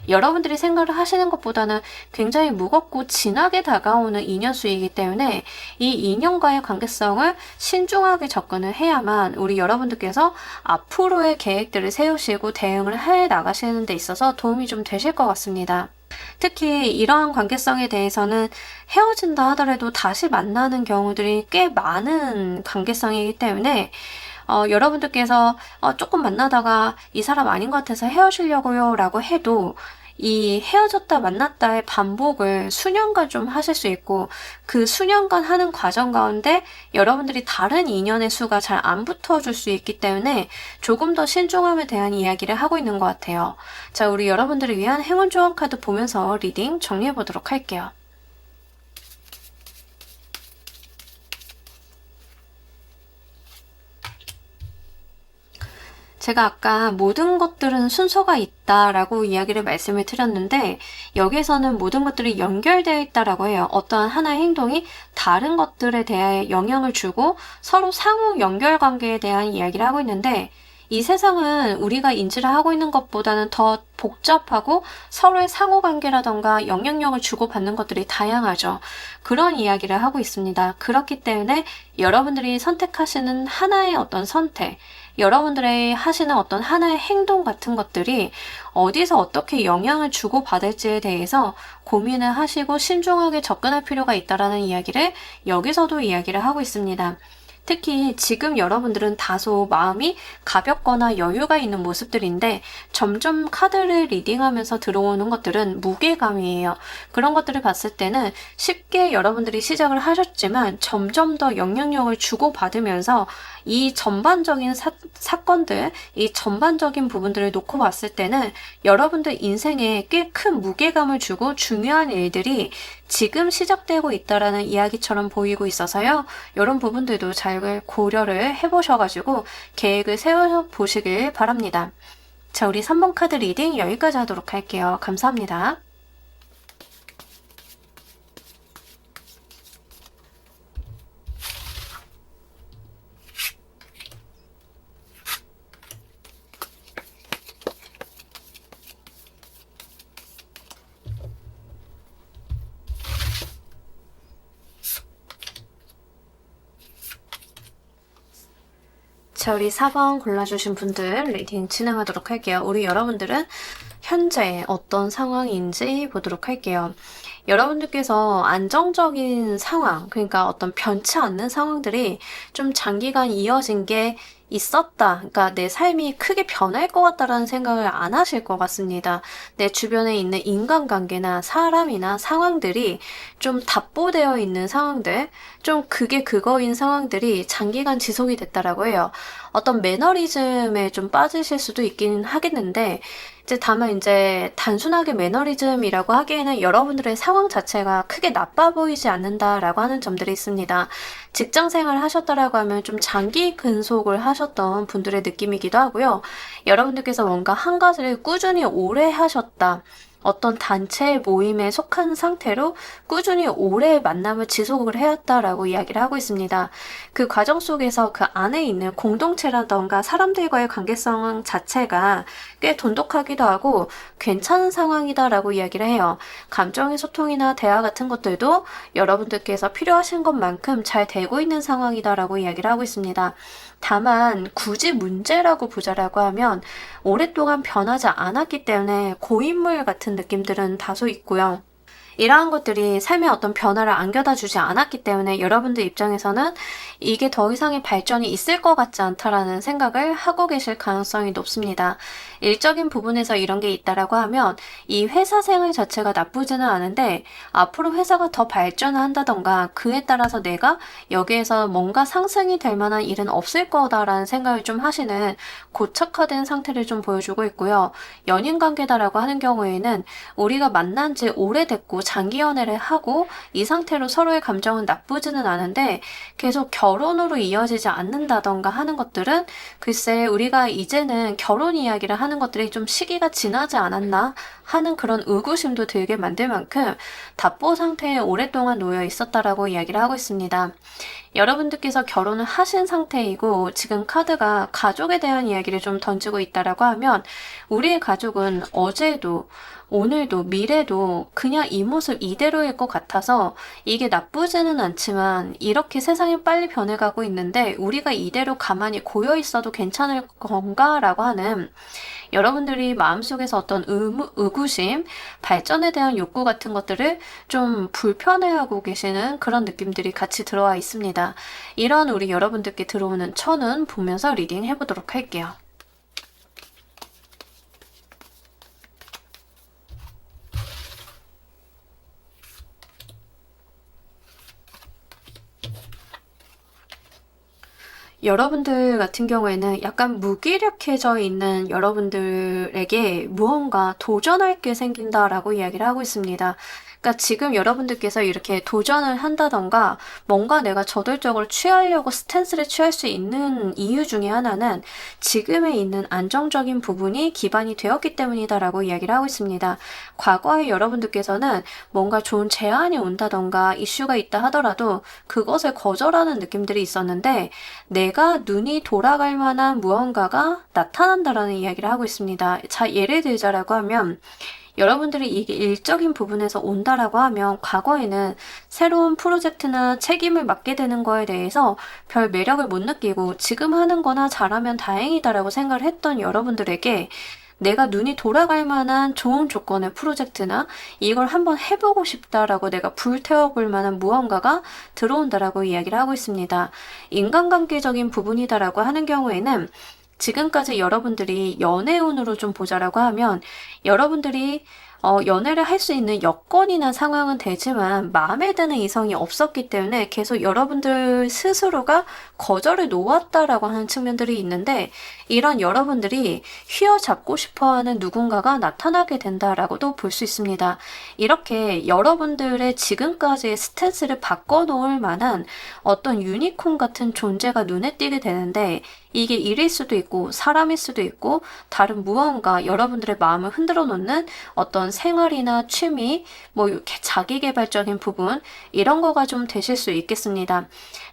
S1: 여러분들이 생각을 하시는 것보다는 굉장히 무겁고 진하게 다가오는 인연수이기 때문에 이 인연과의 관계성을 신중하게 접근을 해야만 우리 여러분들께서 앞으로의 계획들을 세우시고 대응을 해 나가시는 데 있어서 도움이 좀 되실 것 같습니다. 특히 이러한 관계성에 대해서는 헤어진다 하더라도 다시 만나는 경우들이 꽤 많은 관계성이기 때문에 여러분들께서 조금 만나다가 이 사람 아닌 것 같아서 헤어지려고요 라고 해도 이 헤어졌다 만났다의 반복을 수년간 좀 하실 수 있고 그 수년간 하는 과정 가운데 여러분들이 다른 인연의 수가 잘 안 붙어줄 수 있기 때문에 조금 더 신중함에 대한 이야기를 하고 있는 것 같아요. 자, 우리 여러분들을 위한 행운 조언 카드 보면서 리딩 정리해 보도록 할게요. 제가 아까 모든 것들은 순서가 있다라고 이야기를 말씀을 드렸는데 여기에서는 모든 것들이 연결되어 있다라고 해요. 어떠한 하나의 행동이 다른 것들에 대해 영향을 주고 서로 상호 연결 관계에 대한 이야기를 하고 있는데 이 세상은 우리가 인지를 하고 있는 것보다는 더 복잡하고 서로의 상호관계라던가 영향력을 주고받는 것들이 다양하죠. 그런 이야기를 하고 있습니다. 그렇기 때문에 여러분들이 선택하시는 하나의 어떤 선택, 여러분들의 하시는 어떤 하나의 행동 같은 것들이 어디서 어떻게 영향을 주고받을지에 대해서 고민을 하시고 신중하게 접근할 필요가 있다는 이야기를 여기서도 이야기를 하고 있습니다. 특히 지금 여러분들은 다소 마음이 가볍거나 여유가 있는 모습들인데 점점 카드를 리딩하면서 들어오는 것들은 무게감이에요. 그런 것들을 봤을 때는 쉽게 여러분들이 시작을 하셨지만 점점 더 영향력을 주고받으면서 이 전반적인 사건들, 이 전반적인 부분들을 놓고 봤을 때는 여러분들 인생에 꽤 큰 무게감을 주고 중요한 일들이 지금 시작되고 있다라는 이야기처럼 보이고 있어서요. 이런 부분들도 잘 고려를 해보셔가지고 계획을 세워보시길 바랍니다. 자, 우리 3번 카드 리딩 여기까지 하도록 할게요. 감사합니다. 자, 우리 4번 골라주신 분들 리딩 진행하도록 할게요. 우리 여러분들은 현재 어떤 상황인지 보도록 할게요. 여러분들께서 안정적인 상황, 그러니까 어떤 변치 않는 상황들이 좀 장기간 이어진 게 있었다. 그러니까 내 삶이 크게 변할 것 같다라는 생각을 안 하실 것 같습니다. 내 주변에 있는 인간관계나 사람이나 상황들이 좀 답보되어 있는 상황들, 좀 그게 그거인 상황들이 장기간 지속이 됐다라고 해요. 어떤 매너리즘에 좀 빠지실 수도 있긴 하겠는데 다만 단순하게 매너리즘이라고 하기에는 여러분들의 상황 자체가 크게 나빠 보이지 않는다라고 하는 점들이 있습니다. 직장 생활을 하셨다라고 하면 좀 장기 근속을 하셨던 분들의 느낌이기도 하고요. 여러분들께서 뭔가 한 가지를 꾸준히 오래 하셨다. 어떤 단체 모임에 속한 상태로 꾸준히 오래 만남을 지속을 해왔다라고 이야기를 하고 있습니다. 그 과정 속에서 그 안에 있는 공동체라던가 사람들과의 관계성 자체가 꽤 돈독하기도 하고 괜찮은 상황이다라고 이야기를 해요. 감정의 소통이나 대화 같은 것들도 여러분들께서 필요하신 것만큼 잘 되고 있는 상황이다라고 이야기를 하고 있습니다. 다만 굳이 문제라고 보자라고 하면 오랫동안 변하지 않았기 때문에 고인물 같은 느낌들은 다소 있고요. 이러한 것들이 삶에 어떤 변화를 안겨다 주지 않았기 때문에 여러분들 입장에서는 이게 더 이상의 발전이 있을 것 같지 않다라는 생각을 하고 계실 가능성이 높습니다. 일적인 부분에서 이런 게 있다라고 하면 이 회사 생활 자체가 나쁘지는 않은데 앞으로 회사가 더 발전을 한다던가 그에 따라서 내가 여기에서 뭔가 상승이 될 만한 일은 없을 거다라는 생각을 좀 하시는 고착화된 상태를 좀 보여주고 있고요. 연인 관계다라고 하는 경우에는 우리가 만난 지 오래됐고 장기 연애를 하고 이 상태로 서로의 감정은 나쁘지는 않은데 계속 결혼으로 이어지지 않는다던가 하는 것들은 글쎄 우리가 이제는 결혼 이야기를 하는 것들이 좀 시기가 지나지 않았나 하는 그런 의구심도 들게 만들 만큼 답보 상태에 오랫동안 놓여 있었다라고 이야기를 하고 있습니다. 여러분들께서 결혼을 하신 상태이고 지금 카드가 가족에 대한 이야기를 좀 던지고 있다라고 하면 우리의 가족은 어제도 오늘도 미래도 그냥 이 모습 이대로일 것 같아서 이게 나쁘지는 않지만 이렇게 세상이 빨리 변해가고 있는데 우리가 이대로 가만히 고여 있어도 괜찮을 건가라고 하는 여러분들이 마음속에서 어떤 의구심, 발전에 대한 욕구 같은 것들을 좀 불편해하고 계시는 그런 느낌들이 같이 들어와 있습니다. 이런 우리 여러분들께 들어오는 천운 보면서 리딩 해보도록 할게요. 여러분들 같은 경우에는 약간 무기력해져 있는 여러분들에게 무언가 도전할 게 생긴다라고 이야기를 하고 있습니다. 그러니까 지금 여러분들께서 이렇게 도전을 한다던가 뭔가 내가 저돌적으로 취하려고 스탠스를 취할 수 있는 이유 중에 하나는 지금에 있는 안정적인 부분이 기반이 되었기 때문이다라고 이야기를 하고 있습니다. 과거에 여러분들께서는 뭔가 좋은 제안이 온다던가 이슈가 있다 하더라도 그것을 거절하는 느낌들이 있었는데 내가 눈이 돌아갈 만한 무언가가 나타난다라는 이야기를 하고 있습니다. 자, 예를 들자라고 하면 여러분들이 이게 일적인 부분에서 온다라고 하면 과거에는 새로운 프로젝트나 책임을 맡게 되는 거에 대해서 별 매력을 못 느끼고 지금 하는 거나 잘하면 다행이다라고 생각을 했던 여러분들에게 내가 눈이 돌아갈 만한 좋은 조건의 프로젝트나 이걸 한번 해보고 싶다라고 내가 불태워볼 만한 무언가가 들어온다라고 이야기를 하고 있습니다. 인간관계적인 부분이다라고 하는 경우에는 지금까지 여러분들이 연애운으로 좀 보자라고 하면 여러분들이 연애를 할 수 있는 여건이나 상황은 되지만 마음에 드는 이성이 없었기 때문에 계속 여러분들 스스로가 거절을 놓았다라고 하는 측면들이 있는데 이런 여러분들이 휘어잡고 싶어하는 누군가가 나타나게 된다라고도 볼 수 있습니다. 이렇게 여러분들의 지금까지의 스탠스를 바꿔놓을 만한 어떤 유니콘 같은 존재가 눈에 띄게 되는데 이게 일일 수도 있고 사람일 수도 있고 다른 무언가 여러분들의 마음을 흔들어 놓는 어떤 생활이나 취미, 뭐 이렇게 자기개발적인 부분 이런 거가 좀 되실 수 있겠습니다.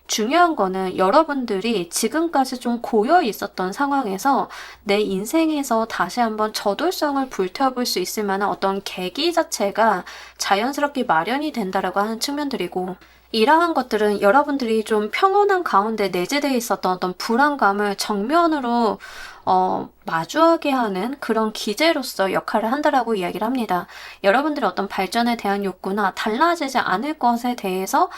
S1: 중요한 거는 여러분들이 지금까지 좀 고여 있었던 상황에서 내 인생에서 다시 한번 저돌성을 불태워볼 수 있을 만한 어떤 계기 자체가 자연스럽게 마련이 된다라고 하는 측면들이고 이러한 것들은 여러분들이 좀 평온한 가운데 내재되어 있었던 어떤 불안감을 정면으로 마주하게 하는 그런 기제로서 역할을 한다라고 이야기를 합니다. 여러분들의 어떤 발전에 대한 욕구나 달라지지 않을 것에 대해서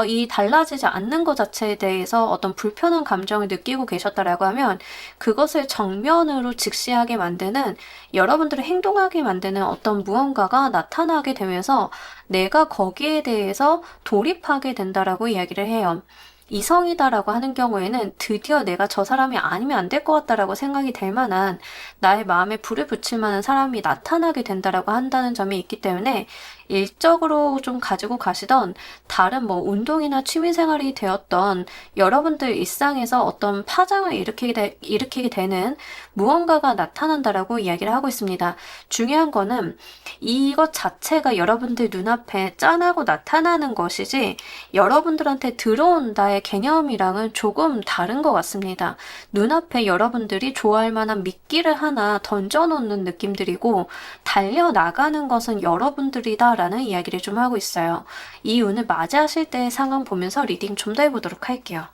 S1: 이 달라지지 않는 것 자체에 대해서 어떤 불편한 감정을 느끼고 계셨다라고 하면 그것을 정면으로 직시하게 만드는 여러분들을 행동하게 만드는 어떤 무언가가 나타나게 되면서 내가 거기에 대해서 돌입하게 된다라고 이야기를 해요. 이성이다라고 하는 경우에는 드디어 내가 저 사람이 아니면 안 될 것 같다라고 생각이 될 만한 나의 마음에 불을 붙일 만한 사람이 나타나게 된다라고 한다는 점이 있기 때문에 일적으로 좀 가지고 가시던 다른 뭐 운동이나 취미생활이 되었던 여러분들 일상에서 어떤 파장을 일으키게 되는 무언가가 나타난다라고 이야기를 하고 있습니다. 중요한 거는 이것 자체가 여러분들 눈앞에 짠하고 나타나는 것이지 여러분들한테 들어온다의 개념이랑은 조금 다른 것 같습니다. 눈앞에 여러분들이 좋아할 만한 미끼를 하나 던져놓는 느낌들이고 달려나가는 것은 여러분들이다라는 이야기를 좀 하고 있어요. 이 운을 맞이하실 때의 상황 보면서 리딩 좀 더 해보도록 할게요.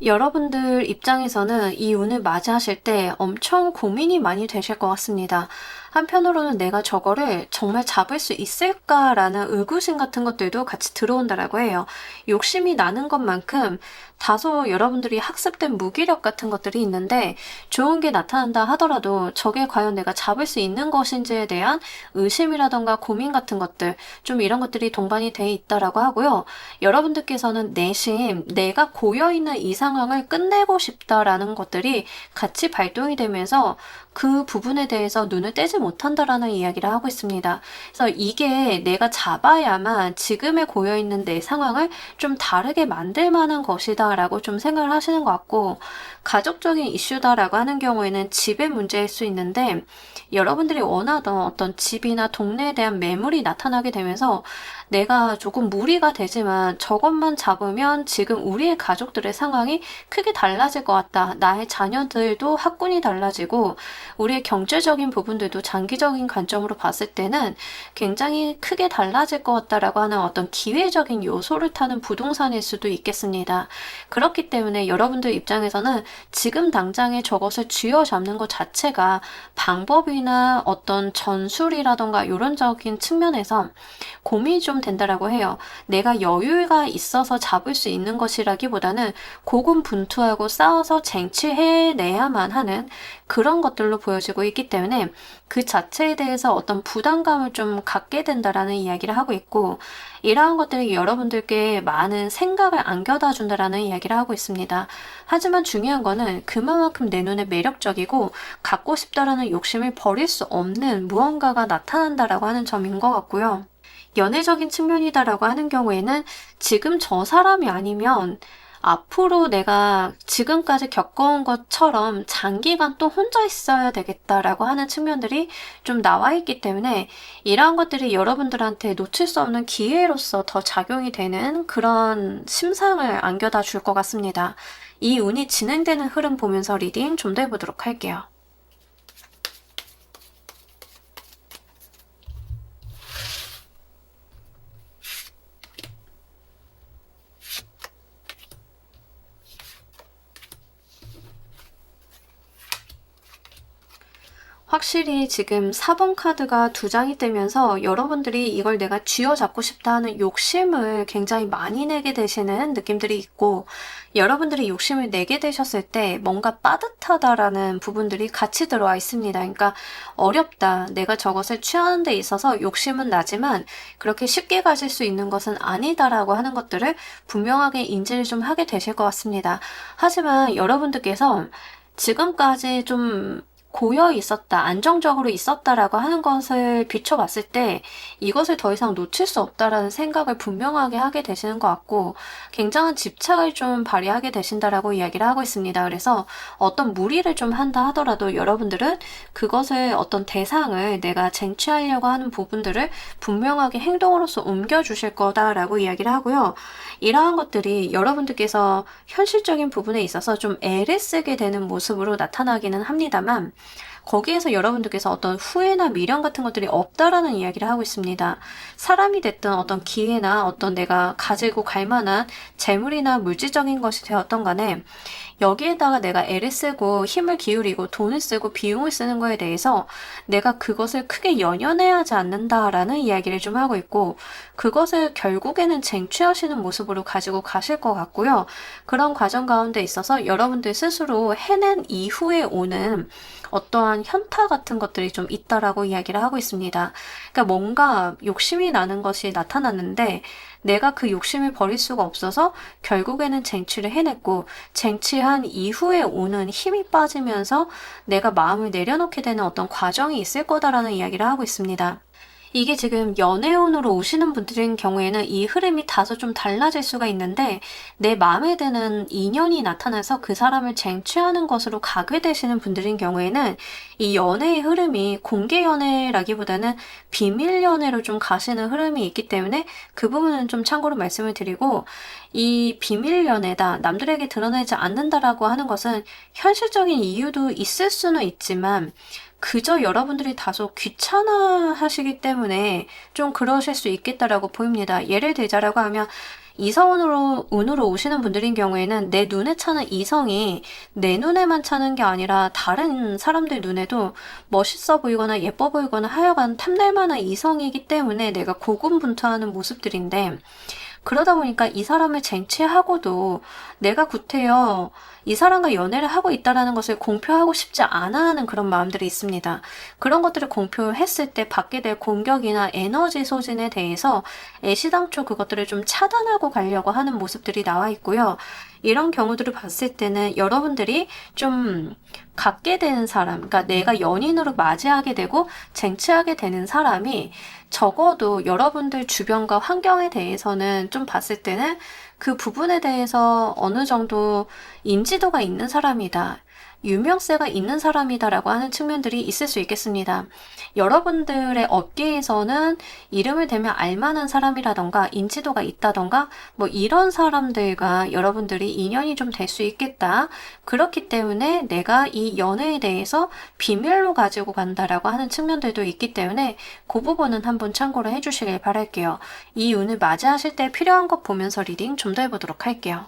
S1: 여러분들 입장에서는 이 운을 맞이하실 때 엄청 고민이 많이 되실 것 같습니다. 한편으로는 내가 저거를 정말 잡을 수 있을까라는 의구심 같은 것들도 같이 들어온다라고 해요. 욕심이 나는 것만큼 다소 여러분들이 학습된 무기력 같은 것들이 있는데 좋은 게 나타난다 하더라도 저게 과연 내가 잡을 수 있는 것인지에 대한 의심이라던가 고민 같은 것들, 좀 이런 것들이 동반이 돼 있다라고 하고요. 여러분들께서는 내심 내가 고여있는 이 상황을 끝내고 싶다라는 것들이 같이 발동이 되면서 그 부분에 대해서 눈을 떼지 못한다라는 이야기를 하고 있습니다. 그래서 이게 내가 잡아야만 지금의 고여있는 내 상황을 좀 다르게 만들 만한 것이다 라고 좀 생각을 하시는 것 같고, 가족적인 이슈다라고 하는 경우에는 집의 문제일 수 있는데 여러분들이 원하던 어떤 집이나 동네에 대한 매물이 나타나게 되면서 내가 조금 무리가 되지만 저것만 잡으면 지금 우리의 가족들의 상황이 크게 달라질 것 같다. 나의 자녀들도 학군이 달라지고 우리의 경제적인 부분들도 장기적인 관점으로 봤을 때는 굉장히 크게 달라질 것 같다라고 하는 어떤 기회적인 요소를 타는 부동산일 수도 있겠습니다. 그렇기 때문에 여러분들 입장에서는 지금 당장에 저것을 쥐어잡는 것 자체가 방법이나 어떤 전술이라던가 이런적인 측면에서 고민이 좀 된다라고 해요. 내가 여유가 있어서 잡을 수 있는 것이라기보다는 고군분투하고 싸워서 쟁취해내야만 하는 그런 것들로 보여지고 있기 때문에 그 자체에 대해서 어떤 부담감을 좀 갖게 된다라는 이야기를 하고 있고, 이러한 것들이 여러분들께 많은 생각을 안겨다 준다라는 이야기를 하고 있습니다. 하지만 중요한 거는 그만큼 내 눈에 매력적이고 갖고 싶다라는 욕심을 버릴 수 없는 무언가가 나타난다라고 하는 점인 것 같고요. 연애적인 측면이다라고 하는 경우에는 지금 저 사람이 아니면 앞으로 내가 지금까지 겪어온 것처럼 장기간 또 혼자 있어야 되겠다라고 하는 측면들이 좀 나와 있기 때문에 이러한 것들이 여러분들한테 놓칠 수 없는 기회로서 더 작용이 되는 그런 심상을 안겨다 줄 것 같습니다. 이 운이 진행되는 흐름 보면서 리딩 좀 더 해보도록 할게요. 확실히 지금 4번 카드가 두 장이 뜨면서 여러분들이 이걸 내가 쥐어잡고 싶다 하는 욕심을 굉장히 많이 내게 되시는 느낌들이 있고, 여러분들이 욕심을 내게 되셨을 때 뭔가 빠듯하다라는 부분들이 같이 들어와 있습니다. 그러니까 어렵다. 내가 저것을 취하는 데 있어서 욕심은 나지만 그렇게 쉽게 가질 수 있는 것은 아니다라고 하는 것들을 분명하게 인지를 좀 하게 되실 것 같습니다. 하지만 여러분들께서 지금까지 좀 고여 있었다, 안정적으로 있었다라고 하는 것을 비춰봤을 때 이것을 더 이상 놓칠 수 없다라는 생각을 분명하게 하게 되시는 것 같고, 굉장한 집착을 좀 발휘하게 되신다라고 이야기를 하고 있습니다. 그래서 어떤 무리를 좀 한다 하더라도 여러분들은 그것을 어떤 대상을 내가 쟁취하려고 하는 부분들을 분명하게 행동으로서 옮겨주실 거다라고 이야기를 하고요. 이러한 것들이 여러분들께서 현실적인 부분에 있어서 좀 애를 쓰게 되는 모습으로 나타나기는 합니다만, 거기에서 여러분들께서 어떤 후회나 미련 같은 것들이 없다라는 이야기를 하고 있습니다. 사람이 됐든 어떤 기회나 어떤 내가 가지고 갈 만한 재물이나 물질적인 것이 되었던 간에 여기에다가 내가 애를 쓰고 힘을 기울이고 돈을 쓰고 비용을 쓰는 거에 대해서 내가 그것을 크게 연연해야 하지 않는다라는 이야기를 좀 하고 있고, 그것을 결국에는 쟁취하시는 모습으로 가지고 가실 것 같고요. 그런 과정 가운데 있어서 여러분들 스스로 해낸 이후에 오는 어떠한 그런 현타 같은 것들이 좀 있다라고 이야기를 하고 있습니다. 그러니까 뭔가 욕심이 나는 것이 나타났는데 내가 그 욕심을 버릴 수가 없어서 결국에는 쟁취를 해냈고 쟁취한 이후에 오는 힘이 빠지면서 내가 마음을 내려놓게 되는 어떤 과정이 있을 거다라는 이야기를 하고 있습니다. 이게 지금 연애운으로 오시는 분들인 경우에는 이 흐름이 다소 좀 달라질 수가 있는데 내 마음에 드는 인연이 나타나서 그 사람을 쟁취하는 것으로 가게 되시는 분들인 경우에는 이 연애의 흐름이 공개 연애라기보다는 비밀 연애로 좀 가시는 흐름이 있기 때문에 그 부분은 좀 참고로 말씀을 드리고 이 비밀 연애다, 남들에게 드러내지 않는다라고 하는 것은 현실적인 이유도 있을 수는 있지만 그저 여러분들이 다소 귀찮아 하시기 때문에 좀 그러실 수 있겠다라고 보입니다. 예를 들자라고 하면 운으로 오시는 분들인 경우에는 내 눈에 차는 이성이 내 눈에만 차는 게 아니라 다른 사람들 눈에도 멋있어 보이거나 예뻐 보이거나 하여간 탐낼 만한 이성이기 때문에 내가 고군분투하는 모습들인데 그러다 보니까 이 사람을 쟁취하고도 내가 구태여 이 사람과 연애를 하고 있다는 것을 공표하고 싶지 않아 하는 그런 마음들이 있습니다. 그런 것들을 공표했을 때 받게 될 공격이나 에너지 소진에 대해서 애시당초 그것들을 좀 차단하고 가려고 하는 모습들이 나와 있고요. 이런 경우들을 봤을 때는 여러분들이 좀 갖게 되는 사람, 그러니까 내가 연인으로 맞이하게 되고 쟁취하게 되는 사람이 적어도 여러분들 주변과 환경에 대해서는 좀 봤을 때는 그 부분에 대해서 어느 정도 인지도가 있는 사람이다. 유명세가 있는 사람이다라고 하는 측면들이 있을 수 있겠습니다. 여러분들의 업계에서는 이름을 대면 알만한 사람이라던가 인지도가 있다던가 뭐 이런 사람들과 여러분들이 인연이 좀 될 수 있겠다. 그렇기 때문에 내가 이 연애에 대해서 비밀로 가지고 간다라고 하는 측면들도 있기 때문에 그 부분은 한번 참고를 해주시길 바랄게요. 이 운을 맞이하실 때 필요한 것 보면서 리딩 좀 더 해보도록 할게요.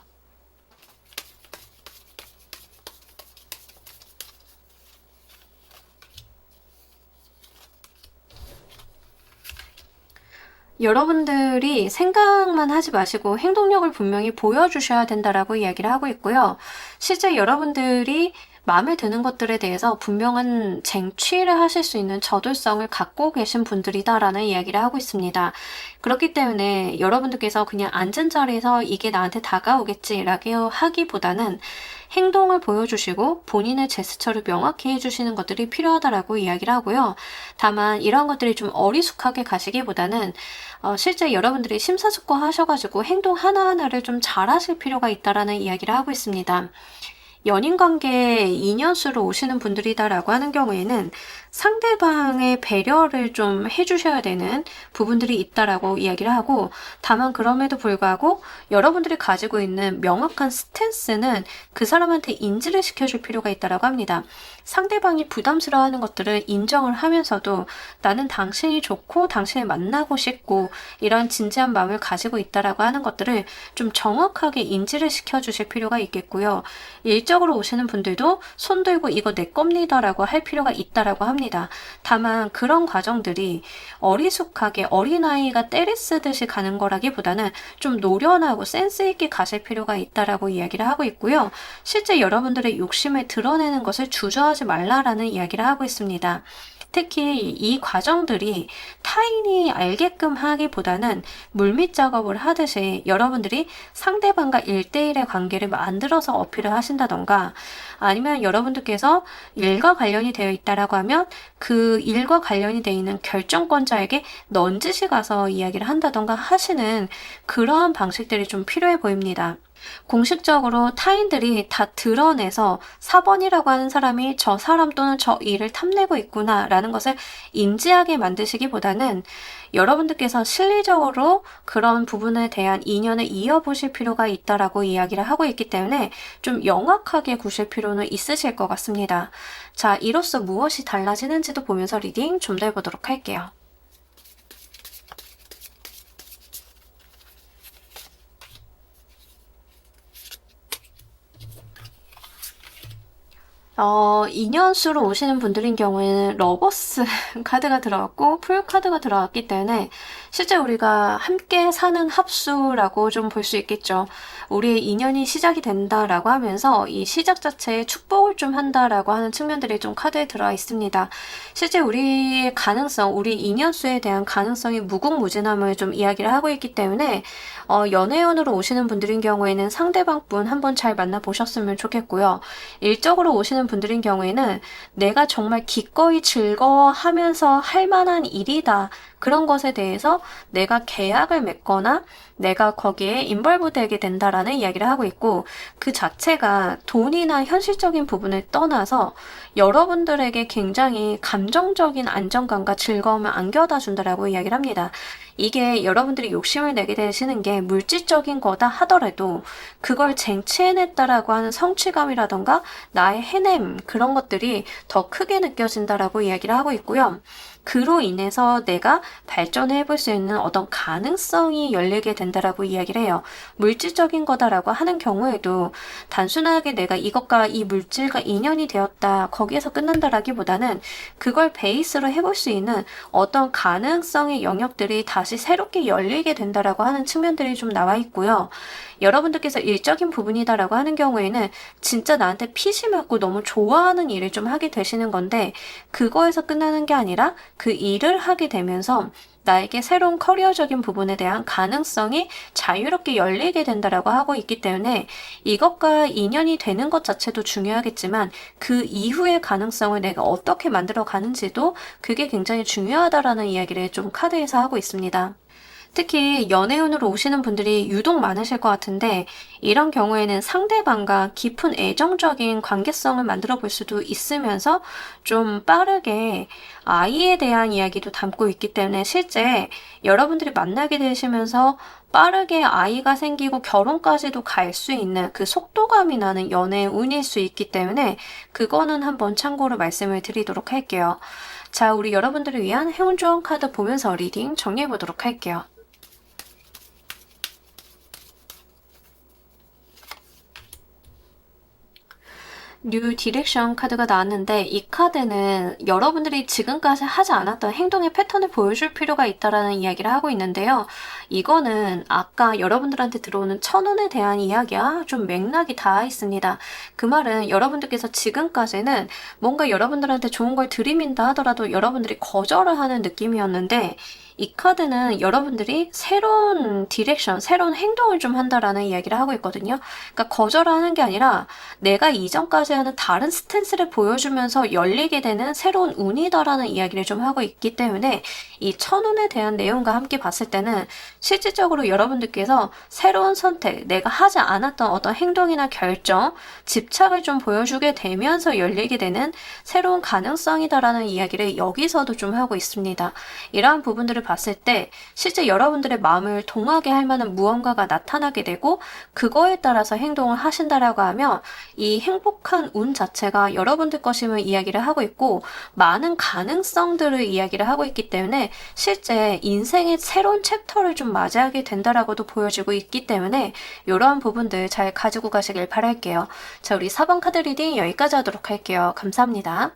S1: 여러분들이 생각만 하지 마시고 행동력을 분명히 보여주셔야 된다라고 이야기를 하고 있고요. 실제 여러분들이 마음에 드는 것들에 대해서 분명한 쟁취를 하실 수 있는 저돌성을 갖고 계신 분들이다라는 이야기를 하고 있습니다. 그렇기 때문에 여러분들께서 그냥 앉은 자리에서 이게 나한테 다가오겠지라고 하기보다는 행동을 보여주시고 본인의 제스처를 명확히 해주시는 것들이 필요하다라고 이야기를 하고요. 다만 이런 것들이 좀 어리숙하게 가시기보다는 실제 여러분들이 심사숙고하셔가지고 행동 하나하나를 좀 잘하실 필요가 있다라는 이야기를 하고 있습니다. 연인관계 2년수로 오시는 분들이다라고 하는 경우에는 상대방의 배려를 좀 해주셔야 되는 부분들이 있다라고 이야기를 하고 다만 그럼에도 불구하고 여러분들이 가지고 있는 명확한 스탠스는 그 사람한테 인지를 시켜줄 필요가 있다라고 합니다. 상대방이 부담스러워하는 것들을 인정을 하면서도 나는 당신이 좋고 당신을 만나고 싶고 이런 진지한 마음을 가지고 있다라고 하는 것들을 좀 정확하게 인지를 시켜주실 필요가 있겠고요. 일적으로 오시는 분들도 손 들고 이거 내 겁니다라고 할 필요가 있다라고 합니다. 다만 그런 과정들이 어리숙하게 어린아이가 때리 쓰듯이 가는 거라기보다는 좀 노련하고 센스 있게 가실 필요가 있다라고 이야기를 하고 있고요. 실제 여러분들의 욕심을 드러내는 것을 주저하지 말라라는 이야기를 하고 있습니다. 특히 이 과정들이 타인이 알게끔 하기보다는 물밑 작업을 하듯이 여러분들이 상대방과 1대1의 관계를 만들어서 어필을 하신다던가 아니면 여러분들께서 일과 관련이 되어 있다라고 하면 그 일과 관련이 되어 있는 결정권자에게 넌지시 가서 이야기를 한다던가 하시는 그러한 방식들이 좀 필요해 보입니다. 공식적으로 타인들이 다 드러내서 4번이라고 하는 사람이 저 사람 또는 저 일을 탐내고 있구나 라는 것을 인지하게 만드시기보다는 여러분들께서 실리적으로 그런 부분에 대한 인연을 이어보실 필요가 있다라고 이야기를 하고 있기 때문에 좀 명확하게 구실 필요는 있으실 것 같습니다. 자, 이로써 무엇이 달라지는지도 보면서 리딩 좀 더 해보도록 할게요. 인연수로 오시는 분들인 경우에는 러버스 카드가 들어왔고 풀 카드가 들어왔기 때문에 실제 우리가 함께 사는 합수라고 좀 볼 수 있겠죠. 우리의 인연이 시작이 된다라고 하면서 이 시작 자체에 축복을 좀 한다라고 하는 측면들이 좀 카드에 들어와 있습니다. 실제 우리의 가능성, 우리 인연수에 대한 가능성이 무궁무진함을 좀 이야기를 하고 있기 때문에 연애운으로 오시는 분들인 경우에는 상대방 분 한번 잘 만나보셨으면 좋겠고요. 일적으로 오시는 분들인 경우에는 내가 정말 기꺼이 즐거워하면서 할 만한 일이다. 그런 것에 대해서 내가 계약을 맺거나 내가 거기에 인벌브 되게 된다라는 이야기를 하고 있고 그 자체가 돈이나 현실적인 부분을 떠나서 여러분들에게 굉장히 감정적인 안정감과 즐거움을 안겨다 준다라고 이야기를 합니다. 이게 여러분들이 욕심을 내게 되시는 게 물질적인 거다 하더라도 그걸 쟁취해냈다라고 하는 성취감이라던가 나의 해냄 그런 것들이 더 크게 느껴진다라고 이야기를 하고 있고요. 그로 인해서 내가 발전해 볼 수 있는 어떤 가능성이 열리게 된다라고 이야기를 해요. 물질적인 거다라고 하는 경우에도 단순하게 내가 이것과 이 물질과 인연이 되었다 거기에서 끝난다라기보다는 그걸 베이스로 해볼 수 있는 어떤 가능성의 영역들이 다시 새롭게 열리게 된다라고 하는 측면들이 좀 나와 있고요. 여러분들께서 일적인 부분이다라고 하는 경우에는 진짜 나한테 피시 맞고 너무 좋아하는 일을 좀 하게 되시는 건데 그거에서 끝나는 게 아니라 그 일을 하게 되면서 나에게 새로운 커리어적인 부분에 대한 가능성이 자유롭게 열리게 된다라고 하고 있기 때문에 이것과 인연이 되는 것 자체도 중요하겠지만 그 이후의 가능성을 내가 어떻게 만들어 가는지도 그게 굉장히 중요하다라는 이야기를 좀 카드에서 하고 있습니다. 특히 연애운으로 오시는 분들이 유독 많으실 것 같은데 이런 경우에는 상대방과 깊은 애정적인 관계성을 만들어 볼 수도 있으면서 좀 빠르게 아이에 대한 이야기도 담고 있기 때문에 실제 여러분들이 만나게 되시면서 빠르게 아이가 생기고 결혼까지도 갈 수 있는 그 속도감이 나는 연애운일 수 있기 때문에 그거는 한번 참고로 말씀을 드리도록 할게요. 자, 우리 여러분들을 위한 행운 조언 카드 보면서 리딩 정리해 보도록 할게요. 뉴 디렉션 카드가 나왔는데 이 카드는 여러분들이 지금까지 하지 않았던 행동의 패턴을 보여줄 필요가 있다라는 이야기를 하고 있는데요. 이거는 아까 여러분들한테 들어오는 천운에 대한 이야기와 좀 맥락이 닿아 있습니다. 그 말은 여러분들께서 지금까지는 뭔가 여러분들한테 좋은 걸 들이민다 하더라도 여러분들이 거절을 하는 느낌이었는데 이 카드는 여러분들이 새로운 디렉션, 새로운 행동을 좀 한다라는 이야기를 하고 있거든요. 그러니까 거절하는 게 아니라 내가 이전까지 하는 다른 스탠스를 보여주면서 열리게 되는 새로운 운이다라는 이야기를 좀 하고 있기 때문에 이 천운에 대한 내용과 함께 봤을 때는 실질적으로 여러분들께서 새로운 선택, 내가 하지 않았던 어떤 행동이나 결정, 집착을 좀 보여주게 되면서 열리게 되는 새로운 가능성이다라는 이야기를 여기서도 좀 하고 있습니다. 이러한 부분들을 봤을 때 실제 여러분들의 마음을 동하게 할 만한 무언가가 나타나게 되고 그거에 따라서 행동을 하신다라고 하면 이 행복한 운 자체가 여러분들 것임을 이야기를 하고 있고 많은 가능성들을 이야기를 하고 있기 때문에 실제 인생의 새로운 챕터를 좀 맞이하게 된다라고도 보여지고 있기 때문에 이러한 부분들 잘 가지고 가시길 바랄게요. 자, 우리 4번 카드 리딩 여기까지 하도록 할게요. 감사합니다.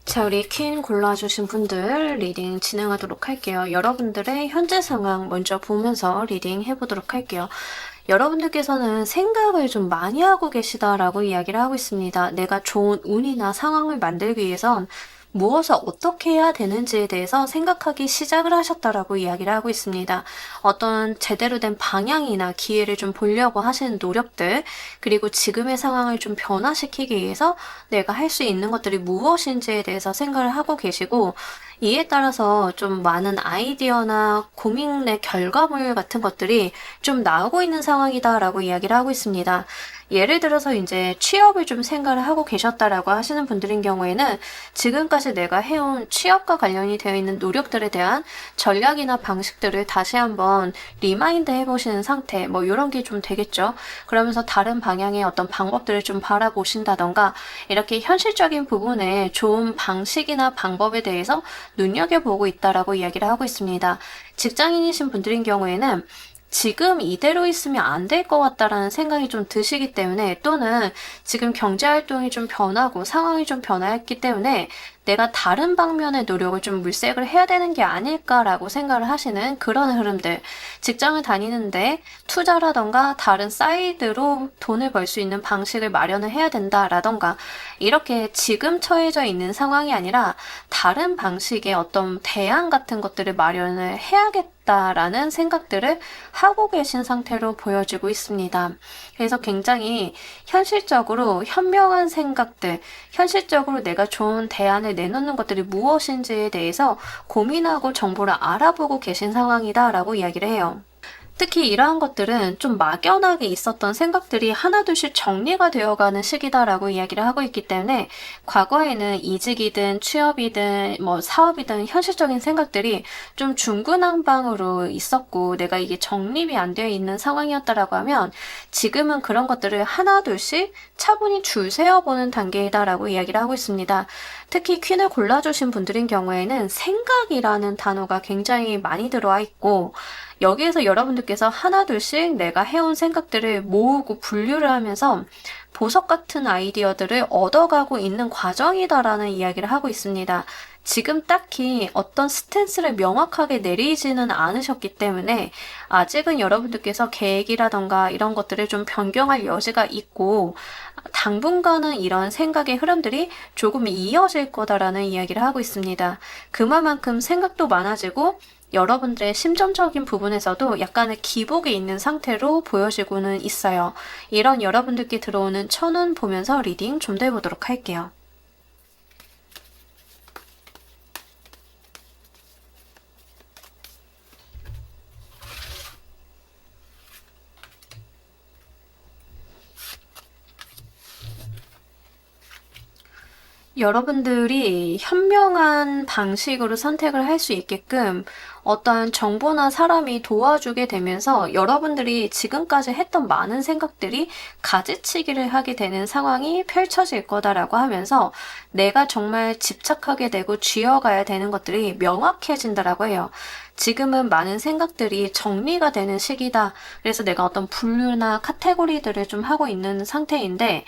S1: 자, 우리 퀸 골라주신 분들 리딩 진행하도록 할게요. 여러분들의 현재 상황 먼저 보면서 리딩 해보도록 할게요. 여러분들께서는 생각을 좀 많이 하고 계시다라고 이야기를 하고 있습니다. 내가 좋은 운이나 상황을 만들기 위해선 무엇을 어떻게 해야 되는지에 대해서 생각하기 시작을 하셨다라고 이야기를 하고 있습니다. 어떤 제대로 된 방향이나 기회를 좀 보려고 하시는 노력들, 그리고 지금의 상황을 좀 변화시키기 위해서 내가 할 수 있는 것들이 무엇인지에 대해서 생각을 하고 계시고, 이에 따라서 좀 많은 아이디어나 고민의 결과물 같은 것들이 좀 나오고 있는 상황이다라고 이야기를 하고 있습니다. 예를 들어서 이제 취업을 좀 생각을 하고 계셨다라고 하시는 분들인 경우에는 지금까지 내가 해온 취업과 관련이 되어 있는 노력들에 대한 전략이나 방식들을 다시 한번 리마인드 해보시는 상태, 뭐 이런 게 좀 되겠죠. 그러면서 다른 방향의 어떤 방법들을 좀 바라보신다던가 이렇게 현실적인 부분에 좋은 방식이나 방법에 대해서 눈여겨보고 있다라고 이야기를 하고 있습니다. 직장인이신 분들인 경우에는 지금 이대로 있으면 안 될 것 같다라는 생각이 좀 드시기 때문에, 또는 지금 경제활동이 좀 변하고 상황이 좀 변화했기 때문에 내가 다른 방면의 노력을 좀 물색을 해야 되는 게 아닐까라고 생각을 하시는 그런 흐름들, 직장을 다니는데 투자라던가 다른 사이드로 돈을 벌 수 있는 방식을 마련을 해야 된다라던가, 이렇게 지금 처해져 있는 상황이 아니라 다른 방식의 어떤 대안 같은 것들을 마련을 해야겠다라는 생각들을 하고 계신 상태로 보여지고 있습니다. 그래서 굉장히 현실적으로 현명한 생각들, 현실적으로 내가 좋은 대안을 내놓는 것들이 무엇인지에 대해서 고민하고 정보를 알아보고 계신 상황이다라고 이야기를 해요. 특히 이러한 것들은 좀 막연하게 있었던 생각들이 하나둘씩 정리가 되어가는 시기다라고 이야기를 하고 있기 때문에, 과거에는 이직이든 취업이든 뭐 사업이든 현실적인 생각들이 좀 중구난방으로 있었고 내가 이게 정립이 안 되어 있는 상황이었다라고 하면, 지금은 그런 것들을 하나둘씩 차분히 줄 세워보는 단계이다라고 이야기를 하고 있습니다. 특히 퀸을 골라주신 분들인 경우에는 생각이라는 단어가 굉장히 많이 들어와 있고, 여기에서 여러분들께서 하나둘씩 내가 해온 생각들을 모으고 분류를 하면서 보석 같은 아이디어들을 얻어가고 있는 과정이다라는 이야기를 하고 있습니다. 지금 딱히 어떤 스탠스를 명확하게 내리지는 않으셨기 때문에 아직은 여러분들께서 계획이라던가 이런 것들을 좀 변경할 여지가 있고, 당분간은 이런 생각의 흐름들이 조금 이어질 거다라는 이야기를 하고 있습니다. 그만큼 생각도 많아지고 여러분들의 심정적인 부분에서도 약간의 기복이 있는 상태로 보여지고는 있어요. 이런 여러분들께 들어오는 천운 보면서 리딩 좀 더 해보도록 할게요. 여러분들이 현명한 방식으로 선택을 할 수 있게끔 어떤 정보나 사람이 도와주게 되면서 여러분들이 지금까지 했던 많은 생각들이 가지치기를 하게 되는 상황이 펼쳐질 거다라고 하면서 내가 정말 집착하게 되고 쥐어가야 되는 것들이 명확해진다라고 해요. 지금은 많은 생각들이 정리가 되는 시기다. 그래서 내가 어떤 분류나 카테고리들을 좀 하고 있는 상태인데,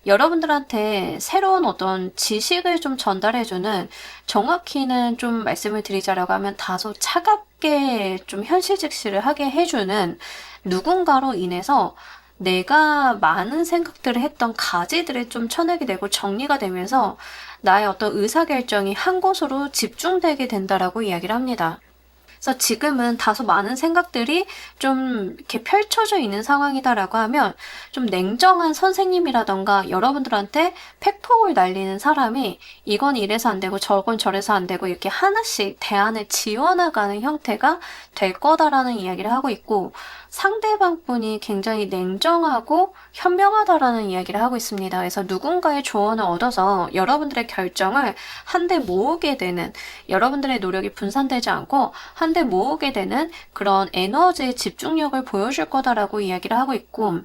S1: 여러분들한테 새로운 어떤 지식을 좀 전달해주는, 정확히는 좀 말씀을 드리자라고 하면 다소 차갑게 좀 현실 직시를 하게 해주는 누군가로 인해서 내가 많은 생각들을 했던 가지들을 좀 쳐내게 되고 정리가 되면서 나의 어떤 의사결정이 한 곳으로 집중되게 된다라고 이야기를 합니다. 그래서 지금은 다소 많은 생각들이 좀 이렇게 펼쳐져 있는 상황이다라고 하면, 좀 냉정한 선생님이라던가 여러분들한테 팩폭을 날리는 사람이 이건 이래서 안 되고 저건 저래서 안 되고 이렇게 하나씩 대안을 지어나가는 형태가 될 거다라는 이야기를 하고 있고, 상대방 분이 굉장히 냉정하고 현명하다라는 이야기를 하고 있습니다. 그래서 누군가의 조언을 얻어서 여러분들의 결정을 한데 모으게 되는, 여러분들의 노력이 분산되지 않고 한데 모으게 되는 그런 에너지의 집중력을 보여줄 거다라고 이야기를 하고 있고,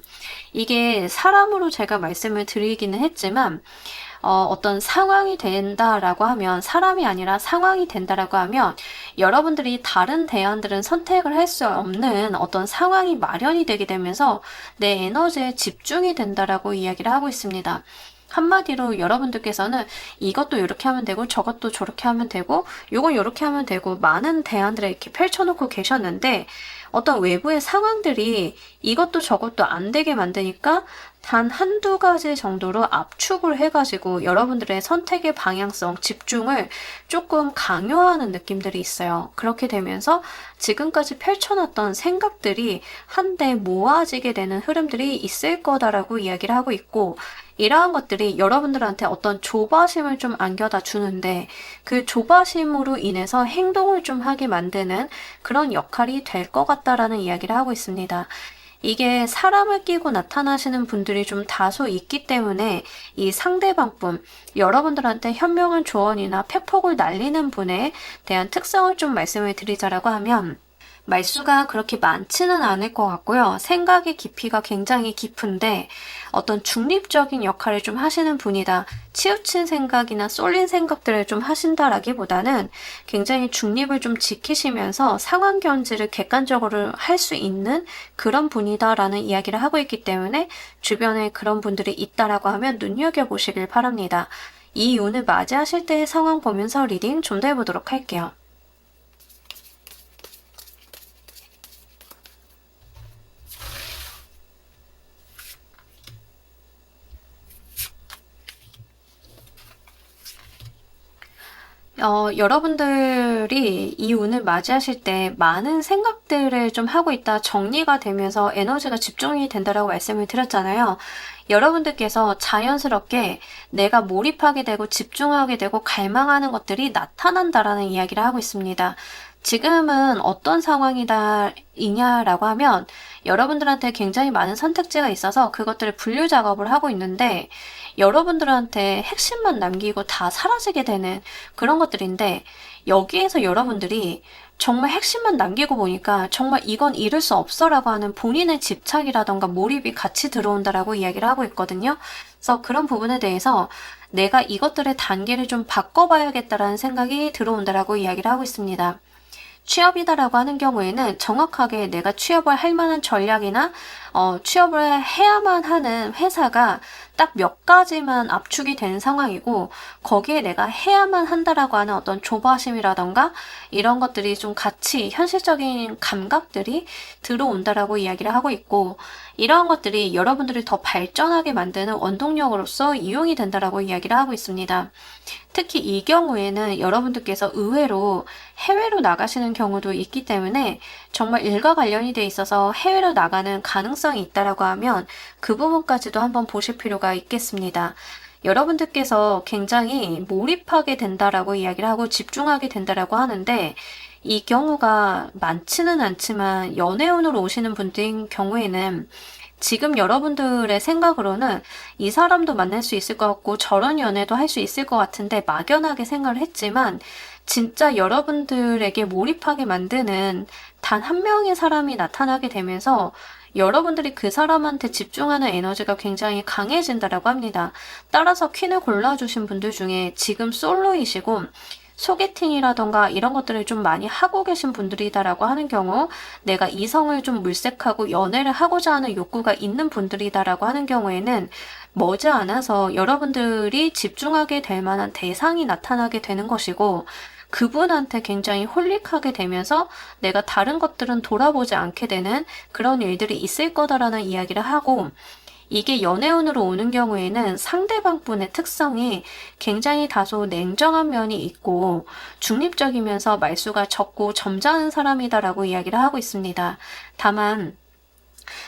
S1: 이게 사람으로 제가 말씀을 드리기는 했지만 어떤 상황이 된다라고 하면, 사람이 아니라 상황이 된다라고 하면 여러분들이 다른 대안들은 선택을 할 수 없는 어떤 상황이 마련이 되게 되면서 내 에너지에 집중이 된다라고 이야기를 하고 있습니다. 한마디로 여러분들께서는 이것도 이렇게 하면 되고 저것도 저렇게 하면 되고 요건 이렇게 하면 되고 많은 대안들을 이렇게 펼쳐놓고 계셨는데, 어떤 외부의 상황들이 이것도 저것도 안 되게 만드니까 단 한두 가지 정도로 압축을 해가지고 여러분들의 선택의 방향성, 집중을 조금 강요하는 느낌들이 있어요. 그렇게 되면서 지금까지 펼쳐놨던 생각들이 한데 모아지게 되는 흐름들이 있을 거다라고 이야기를 하고 있고, 이러한 것들이 여러분들한테 어떤 조바심을 좀 안겨다 주는데, 그 조바심으로 인해서 행동을 좀 하게 만드는 그런 역할이 될 것 같다라는 이야기를 하고 있습니다. 이게 사람을 끼고 나타나시는 분들이 좀 다소 있기 때문에 이 상대방분, 여러분들한테 현명한 조언이나 팩폭을 날리는 분에 대한 특성을 좀 말씀을 드리자라고 하면 말수가 그렇게 많지는 않을 것 같고요. 생각의 깊이가 굉장히 깊은데 어떤 중립적인 역할을 좀 하시는 분이다. 치우친 생각이나 쏠린 생각들을 좀 하신다라기보다는 굉장히 중립을 좀 지키시면서 상황 견지를 객관적으로 할 수 있는 그런 분이다라는 이야기를 하고 있기 때문에 주변에 그런 분들이 있다라고 하면 눈여겨보시길 바랍니다. 이 운을 맞이하실 때의 상황 보면서 리딩 좀 더 해보도록 할게요. 여러분들이 이 운을 맞이하실 때 많은 생각들을 좀 하고 있다 정리가 되면서 에너지가 집중이 된다라고 말씀을 드렸잖아요. 여러분들께서 자연스럽게 내가 몰입하게 되고 집중하게 되고 갈망하는 것들이 나타난다라는 이야기를 하고 있습니다. 지금은 어떤 상황이냐라고 하면 여러분들한테 굉장히 많은 선택지가 있어서 그것들을 분류 작업을 하고 있는데 여러분들한테 핵심만 남기고 다 사라지게 되는 그런 것들인데 여기에서 여러분들이 정말 핵심만 남기고 보니까 정말 이건 잃을 수 없어라고 하는 본인의 집착이라던가 몰입이 같이 들어온다라고 이야기를 하고 있거든요. 그래서 그런 부분에 대해서 내가 이것들의 단계를 좀 바꿔봐야겠다라는 생각이 들어온다라고 이야기를 하고 있습니다. 취업이다라고 하는 경우에는 정확하게 내가 취업을 할 만한 전략이나 취업을 해야만 하는 회사가 딱 몇 가지만 압축이 되는 상황이고 거기에 내가 해야만 한다라고 하는 어떤 조바심이라던가 이런 것들이 좀 같이 현실적인 감각들이 들어온다라고 이야기를 하고 있고 이러한 것들이 여러분들을 더 발전하게 만드는 원동력으로서 이용이 된다라고 이야기를 하고 있습니다. 특히 이 경우에는 여러분들께서 의외로 해외로 나가시는 경우도 있기 때문에 정말 일과 관련이 돼 있어서 해외로 나가는 가능성이 있다라고 하면 그 부분까지도 한번 보실 필요가 있겠습니다. 여러분들께서 굉장히 몰입하게 된다라고 이야기를 하고 집중하게 된다라고 하는데 이 경우가 많지는 않지만 연애운으로 오시는 분들인 경우에는 지금 여러분들의 생각으로는 이 사람도 만날 수 있을 것 같고 저런 연애도 할 수 있을 것 같은데 막연하게 생각을 했지만 진짜 여러분들에게 몰입하게 만드는 단 한 명의 사람이 나타나게 되면서 여러분들이 그 사람한테 집중하는 에너지가 굉장히 강해진다라고 합니다. 따라서 퀸을 골라주신 분들 중에 지금 솔로이시고 소개팅이라던가 이런 것들을 좀 많이 하고 계신 분들이다라고 하는 경우 내가 이성을 좀 물색하고 연애를 하고자 하는 욕구가 있는 분들이다라고 하는 경우에는 머지않아서 여러분들이 집중하게 될 만한 대상이 나타나게 되는 것이고 그분한테 굉장히 홀릭하게 되면서 내가 다른 것들은 돌아보지 않게 되는 그런 일들이 있을 거다라는 이야기를 하고 이게 연애운으로 오는 경우에는 상대방 분의 특성이 굉장히 다소 냉정한 면이 있고 중립적이면서 말수가 적고 점잖은 사람이다라고 이야기를 하고 있습니다. 다만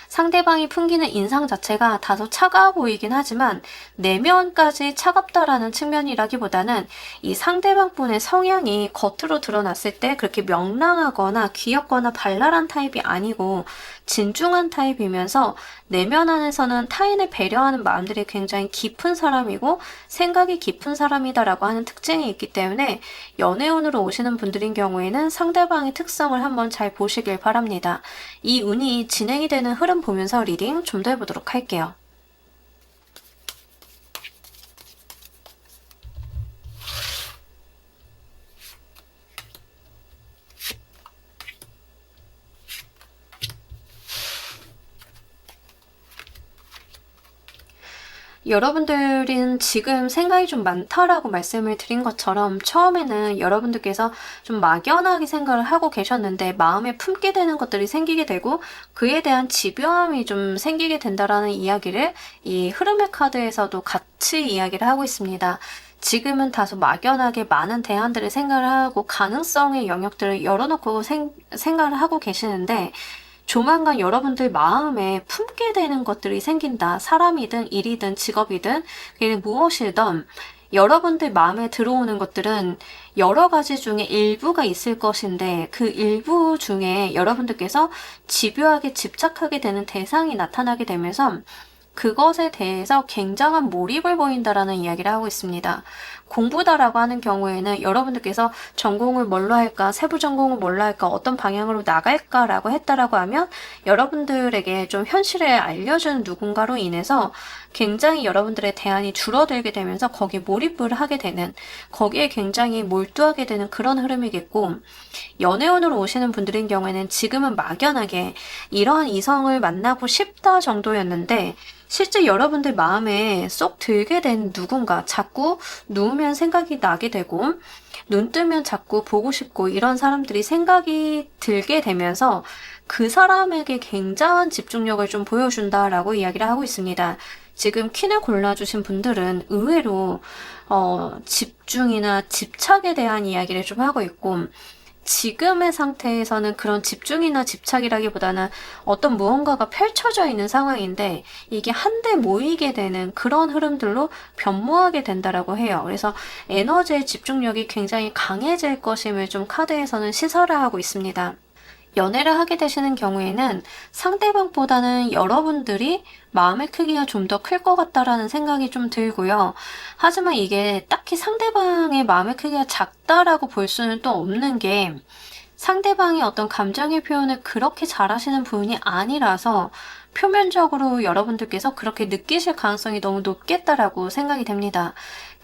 S1: 상대방이 풍기는 인상 자체가 다소 차가워 보이긴 하지만 내면까지 차갑다라는 측면이라기보다는 이 상대방 분의 성향이 겉으로 드러났을 때 그렇게 명랑하거나 귀엽거나 발랄한 타입이 아니고 진중한 타입이면서 내면 안에서는 타인을 배려하는 마음들이 굉장히 깊은 사람이고 생각이 깊은 사람이다라고 하는 특징이 있기 때문에 연애운으로 오시는 분들인 경우에는 상대방의 특성을 한번 잘 보시길 바랍니다. 이 운이 진행이 되는 흐름 보면서 리딩 좀 더 해보도록 할게요. 여러분들은 지금 생각이 좀 많다라고 말씀을 드린 것처럼 처음에는 여러분들께서 좀 막연하게 생각을 하고 계셨는데 마음에 품게 되는 것들이 생기게 되고 그에 대한 집요함이 좀 생기게 된다라는 이야기를 이 흐름의 카드에서도 같이 이야기를 하고 있습니다. 지금은 다소 막연하게 많은 대안들을 생각을 하고 가능성의 영역들을 열어놓고 생각을 하고 계시는데 조만간 여러분들 마음에 품게 되는 것들이 생긴다. 사람이든 일이든 직업이든 그게 무엇이든 여러분들 마음에 들어오는 것들은 여러 가지 중에 일부가 있을 것인데 그 일부 중에 여러분들께서 집요하게 집착하게 되는 대상이 나타나게 되면서 그것에 대해서 굉장한 몰입을 보인다라는 이야기를 하고 있습니다. 공부다라고 하는 경우에는 여러분들께서 전공을 뭘로 할까, 세부 전공을 뭘로 할까, 어떤 방향으로 나갈까라고 했다라고 하면 여러분들에게 좀 현실을 알려주는 누군가로 인해서 굉장히 여러분들의 대안이 줄어들게 되면서 거기에 몰입을 하게 되는, 거기에 굉장히 몰두하게 되는 그런 흐름이겠고, 연애운으로 오시는 분들인 경우에는 지금은 막연하게 이러한 이성을 만나고 싶다 정도였는데 실제 여러분들 마음에 쏙 들게 된 누군가, 자꾸 누우면 생각이 나게 되고 눈 뜨면 자꾸 보고 싶고 이런 사람들이 생각이 들게 되면서 그 사람에게 굉장한 집중력을 좀 보여준다라고 이야기를 하고 있습니다. 지금 퀸을 골라주신 분들은 의외로 집중이나 집착에 대한 이야기를 좀 하고 있고, 지금의 상태에서는 그런 집중이나 집착이라기보다는 어떤 무언가가 펼쳐져 있는 상황인데 이게 한데 모이게 되는 그런 흐름들로 변모하게 된다라고 해요. 그래서 에너지의 집중력이 굉장히 강해질 것임을 좀 카드에서는 시사를 하고 있습니다. 연애를 하게 되시는 경우에는 상대방보다는 여러분들이 마음의 크기가 좀 더 클 것 같다라는 생각이 좀 들고요. 하지만 이게 딱히 상대방의 마음의 크기가 작다라고 볼 수는 또 없는 게 상대방이 어떤 감정의 표현을 그렇게 잘하시는 분이 아니라서 표면적으로 여러분들께서 그렇게 느끼실 가능성이 너무 높겠다라고 생각이 됩니다.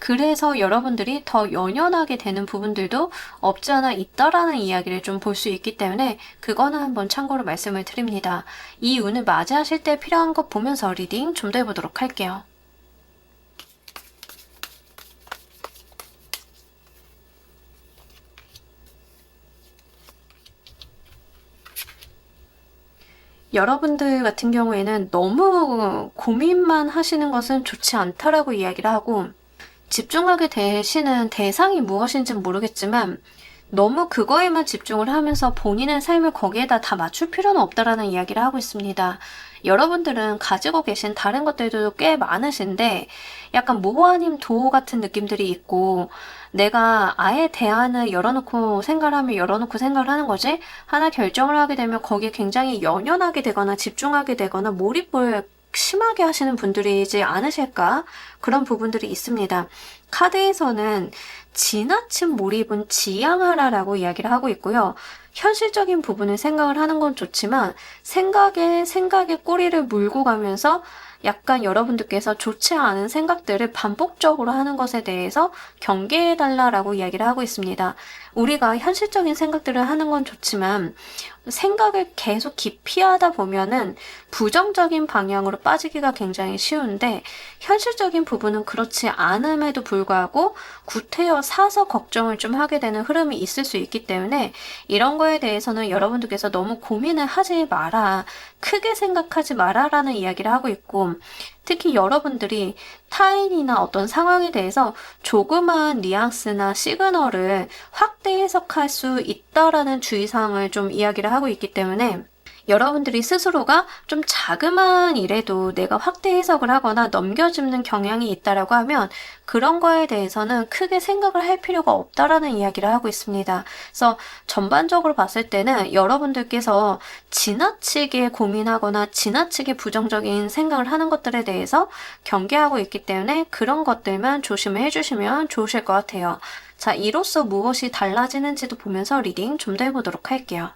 S1: 그래서 여러분들이 더 연연하게 되는 부분들도 없지 않아 있다라는 이야기를 좀 볼 수 있기 때문에 그거는 한번 참고로 말씀을 드립니다. 이 운을 맞이하실 때 필요한 것 보면서 리딩 좀 더 해보도록 할게요. 여러분들 같은 경우에는 너무 고민만 하시는 것은 좋지 않다라고 이야기를 하고, 집중하게 되시는 대상이 무엇인지는 모르겠지만 너무 그거에만 집중을 하면서 본인의 삶을 거기에다 다 맞출 필요는 없다라는 이야기를 하고 있습니다. 여러분들은 가지고 계신 다른 것들도 꽤 많으신데 약간 모 아님 도 같은 느낌들이 있고, 내가 아예 대안을 열어놓고 생각을 하면 열어놓고 생각을 하는 거지, 하나 결정을 하게 되면 거기에 굉장히 연연하게 되거나 집중하게 되거나 몰입을 심하게 하시는 분들이지 않으실까? 그런 부분들이 있습니다. 카드에서는 지나친 몰입은 지양하라라고 이야기를 하고 있고요. 현실적인 부분을 생각을 하는 건 좋지만 생각에 꼬리를 물고 가면서 약간 여러분들께서 좋지 않은 생각들을 반복적으로 하는 것에 대해서 경계해달라라고 이야기를 하고 있습니다. 우리가 현실적인 생각들을 하는 건 좋지만 생각을 계속 깊이 하다 보면은 부정적인 방향으로 빠지기가 굉장히 쉬운데, 현실적인 부분은 그렇지 않음에도 불구하고 구태여 사서 걱정을 좀 하게 되는 흐름이 있을 수 있기 때문에 이런 거에 대해서는 여러분들께서 너무 고민을 하지 마라, 크게 생각하지 마라라는 이야기를 하고 있고, 특히 여러분들이 타인이나 어떤 상황에 대해서 조그마한 뉘앙스나 시그널을 확대 해석할 수 있다라는 주의사항을 좀 이야기를 하고 있기 때문에 여러분들이 스스로가 좀 자그마한 일에도 내가 확대 해석을 하거나 넘겨짚는 경향이 있다라고 하면 그런 거에 대해서는 크게 생각을 할 필요가 없다라는 이야기를 하고 있습니다. 그래서 전반적으로 봤을 때는 여러분들께서 지나치게 고민하거나 지나치게 부정적인 생각을 하는 것들에 대해서 경계하고 있기 때문에 그런 것들만 조심을 해주시면 좋으실 것 같아요. 자, 이로써 무엇이 달라지는지도 보면서 리딩 좀 더 해보도록 할게요.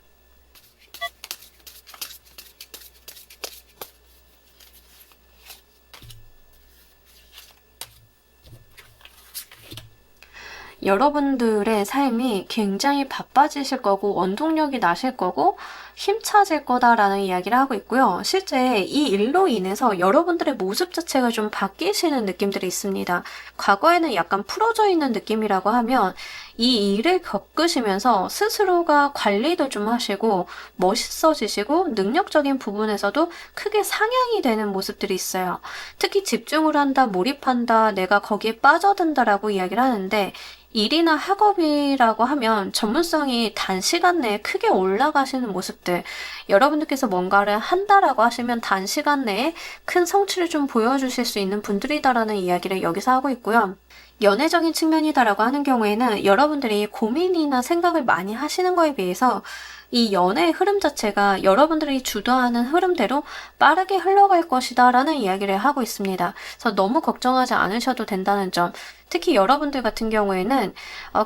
S1: 여러분들의 삶이 굉장히 바빠지실 거고 원동력이 나실 거고 힘차질 거다라는 이야기를 하고 있고요. 실제 이 일로 인해서 여러분들의 모습 자체가 좀 바뀌시는 느낌들이 있습니다. 과거에는 약간 풀어져 있는 느낌이라고 하면 이 일을 겪으시면서 스스로가 관리도 좀 하시고 멋있어지시고 능력적인 부분에서도 크게 상향이 되는 모습들이 있어요. 특히 집중을 한다, 몰입한다, 내가 거기에 빠져든다라고 이야기를 하는데 일이나 학업이라고 하면 전문성이 단시간 내에 크게 올라가시는 모습들, 여러분들께서 뭔가를 한다라고 하시면 단시간 내에 큰 성취를 좀 보여주실 수 있는 분들이다라는 이야기를 여기서 하고 있고요. 연애적인 측면이다라고 하는 경우에는 여러분들이 고민이나 생각을 많이 하시는 거에 비해서 이 연애의 흐름 자체가 여러분들이 주도하는 흐름대로 빠르게 흘러갈 것이다 라는 이야기를 하고 있습니다. 그래서 너무 걱정하지 않으셔도 된다는 점, 특히 여러분들 같은 경우에는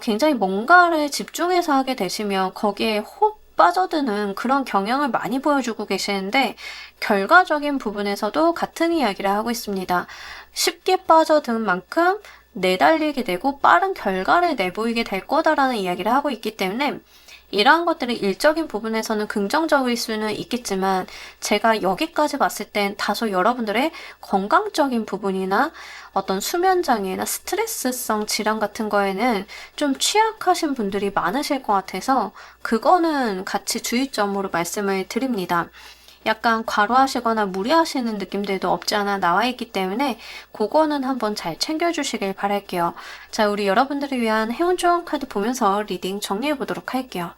S1: 굉장히 뭔가를 집중해서 하게 되시면 거기에 혹 빠져드는 그런 경향을 많이 보여주고 계시는데, 결과적인 부분에서도 같은 이야기를 하고 있습니다. 쉽게 빠져든 만큼 내달리게 되고 빠른 결과를 내보이게 될 거다라는 이야기를 하고 있기 때문에, 이러한 것들이 일적인 부분에서는 긍정적일 수는 있겠지만 제가 여기까지 봤을 땐 다소 여러분들의 건강적인 부분이나 어떤 수면장애나 스트레스성 질환 같은 거에는 좀 취약하신 분들이 많으실 것 같아서 그거는 같이 주의점으로 말씀을 드립니다. 약간 과로하시거나 무리하시는 느낌들도 없지 않아 나와 있기 때문에 그거는 한번 잘 챙겨주시길 바랄게요. 자, 우리 여러분들을 위한 행운 좋은 카드 보면서 리딩 정리해 보도록 할게요.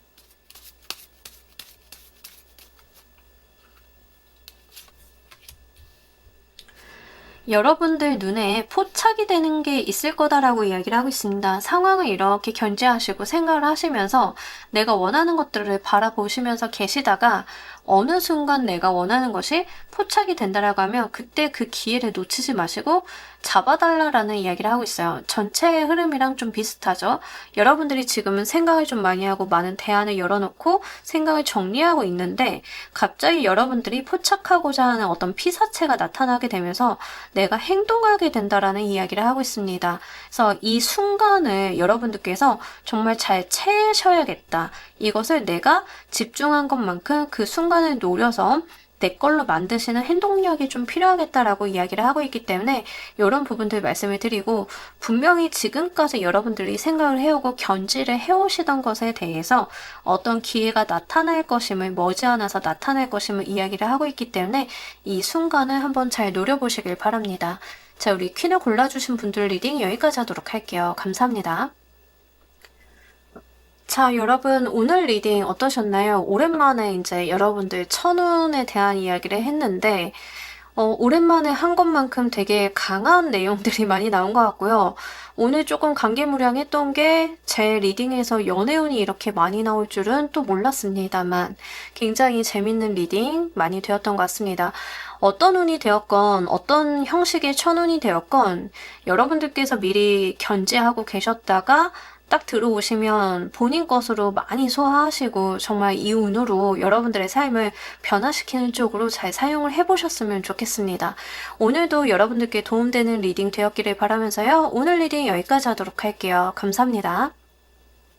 S1: 여러분들 눈에 포착이 되는 게 있을 거다라고 이야기를 하고 있습니다. 상황을 이렇게 견제하시고 생각을 하시면서 내가 원하는 것들을 바라보시면서 계시다가 어느 순간 내가 원하는 것이 포착이 된다라고 하면 그때 그 기회를 놓치지 마시고 잡아달라라는 이야기를 하고 있어요. 전체의 흐름이랑 좀 비슷하죠. 여러분들이 지금은 생각을 좀 많이 하고 많은 대안을 열어놓고 생각을 정리하고 있는데 갑자기 여러분들이 포착하고자 하는 어떤 피사체가 나타나게 되면서 내가 행동하게 된다라는 이야기를 하고 있습니다. 그래서 이 순간을 여러분들께서 정말 잘 채셔야겠다. 이것을 내가 집중한 것만큼 그 순간을 노려서 내 걸로 만드시는 행동력이 좀 필요하겠다라고 이야기를 하고 있기 때문에 이런 부분들 말씀을 드리고, 분명히 지금까지 여러분들이 생각을 해오고 견지를 해오시던 것에 대해서 어떤 기회가 나타날 것임을, 머지않아서 나타날 것임을 이야기를 하고 있기 때문에 이 순간을 한번 잘 노려보시길 바랍니다. 자, 우리 퀸을 골라주신 분들 리딩 여기까지 하도록 할게요. 감사합니다. 자, 여러분, 오늘 리딩 어떠셨나요? 오랜만에 이제 여러분들 천운에 대한 이야기를 했는데, 오랜만에 한 것만큼 되게 강한 내용들이 많이 나온 것 같고요. 오늘 조금 감개무량했던 게 제 리딩에서 연애운이 이렇게 많이 나올 줄은 또 몰랐습니다만 굉장히 재밌는 리딩 많이 되었던 것 같습니다. 어떤 운이 되었건 어떤 형식의 천운이 되었건 여러분들께서 미리 견제하고 계셨다가 딱 들어오시면 본인 것으로 많이 소화하시고 정말 이 운으로 여러분들의 삶을 변화시키는 쪽으로 잘 사용을 해보셨으면 좋겠습니다. 오늘도 여러분들께 도움되는 리딩 되었기를 바라면서요. 오늘 리딩 여기까지 하도록 할게요. 감사합니다.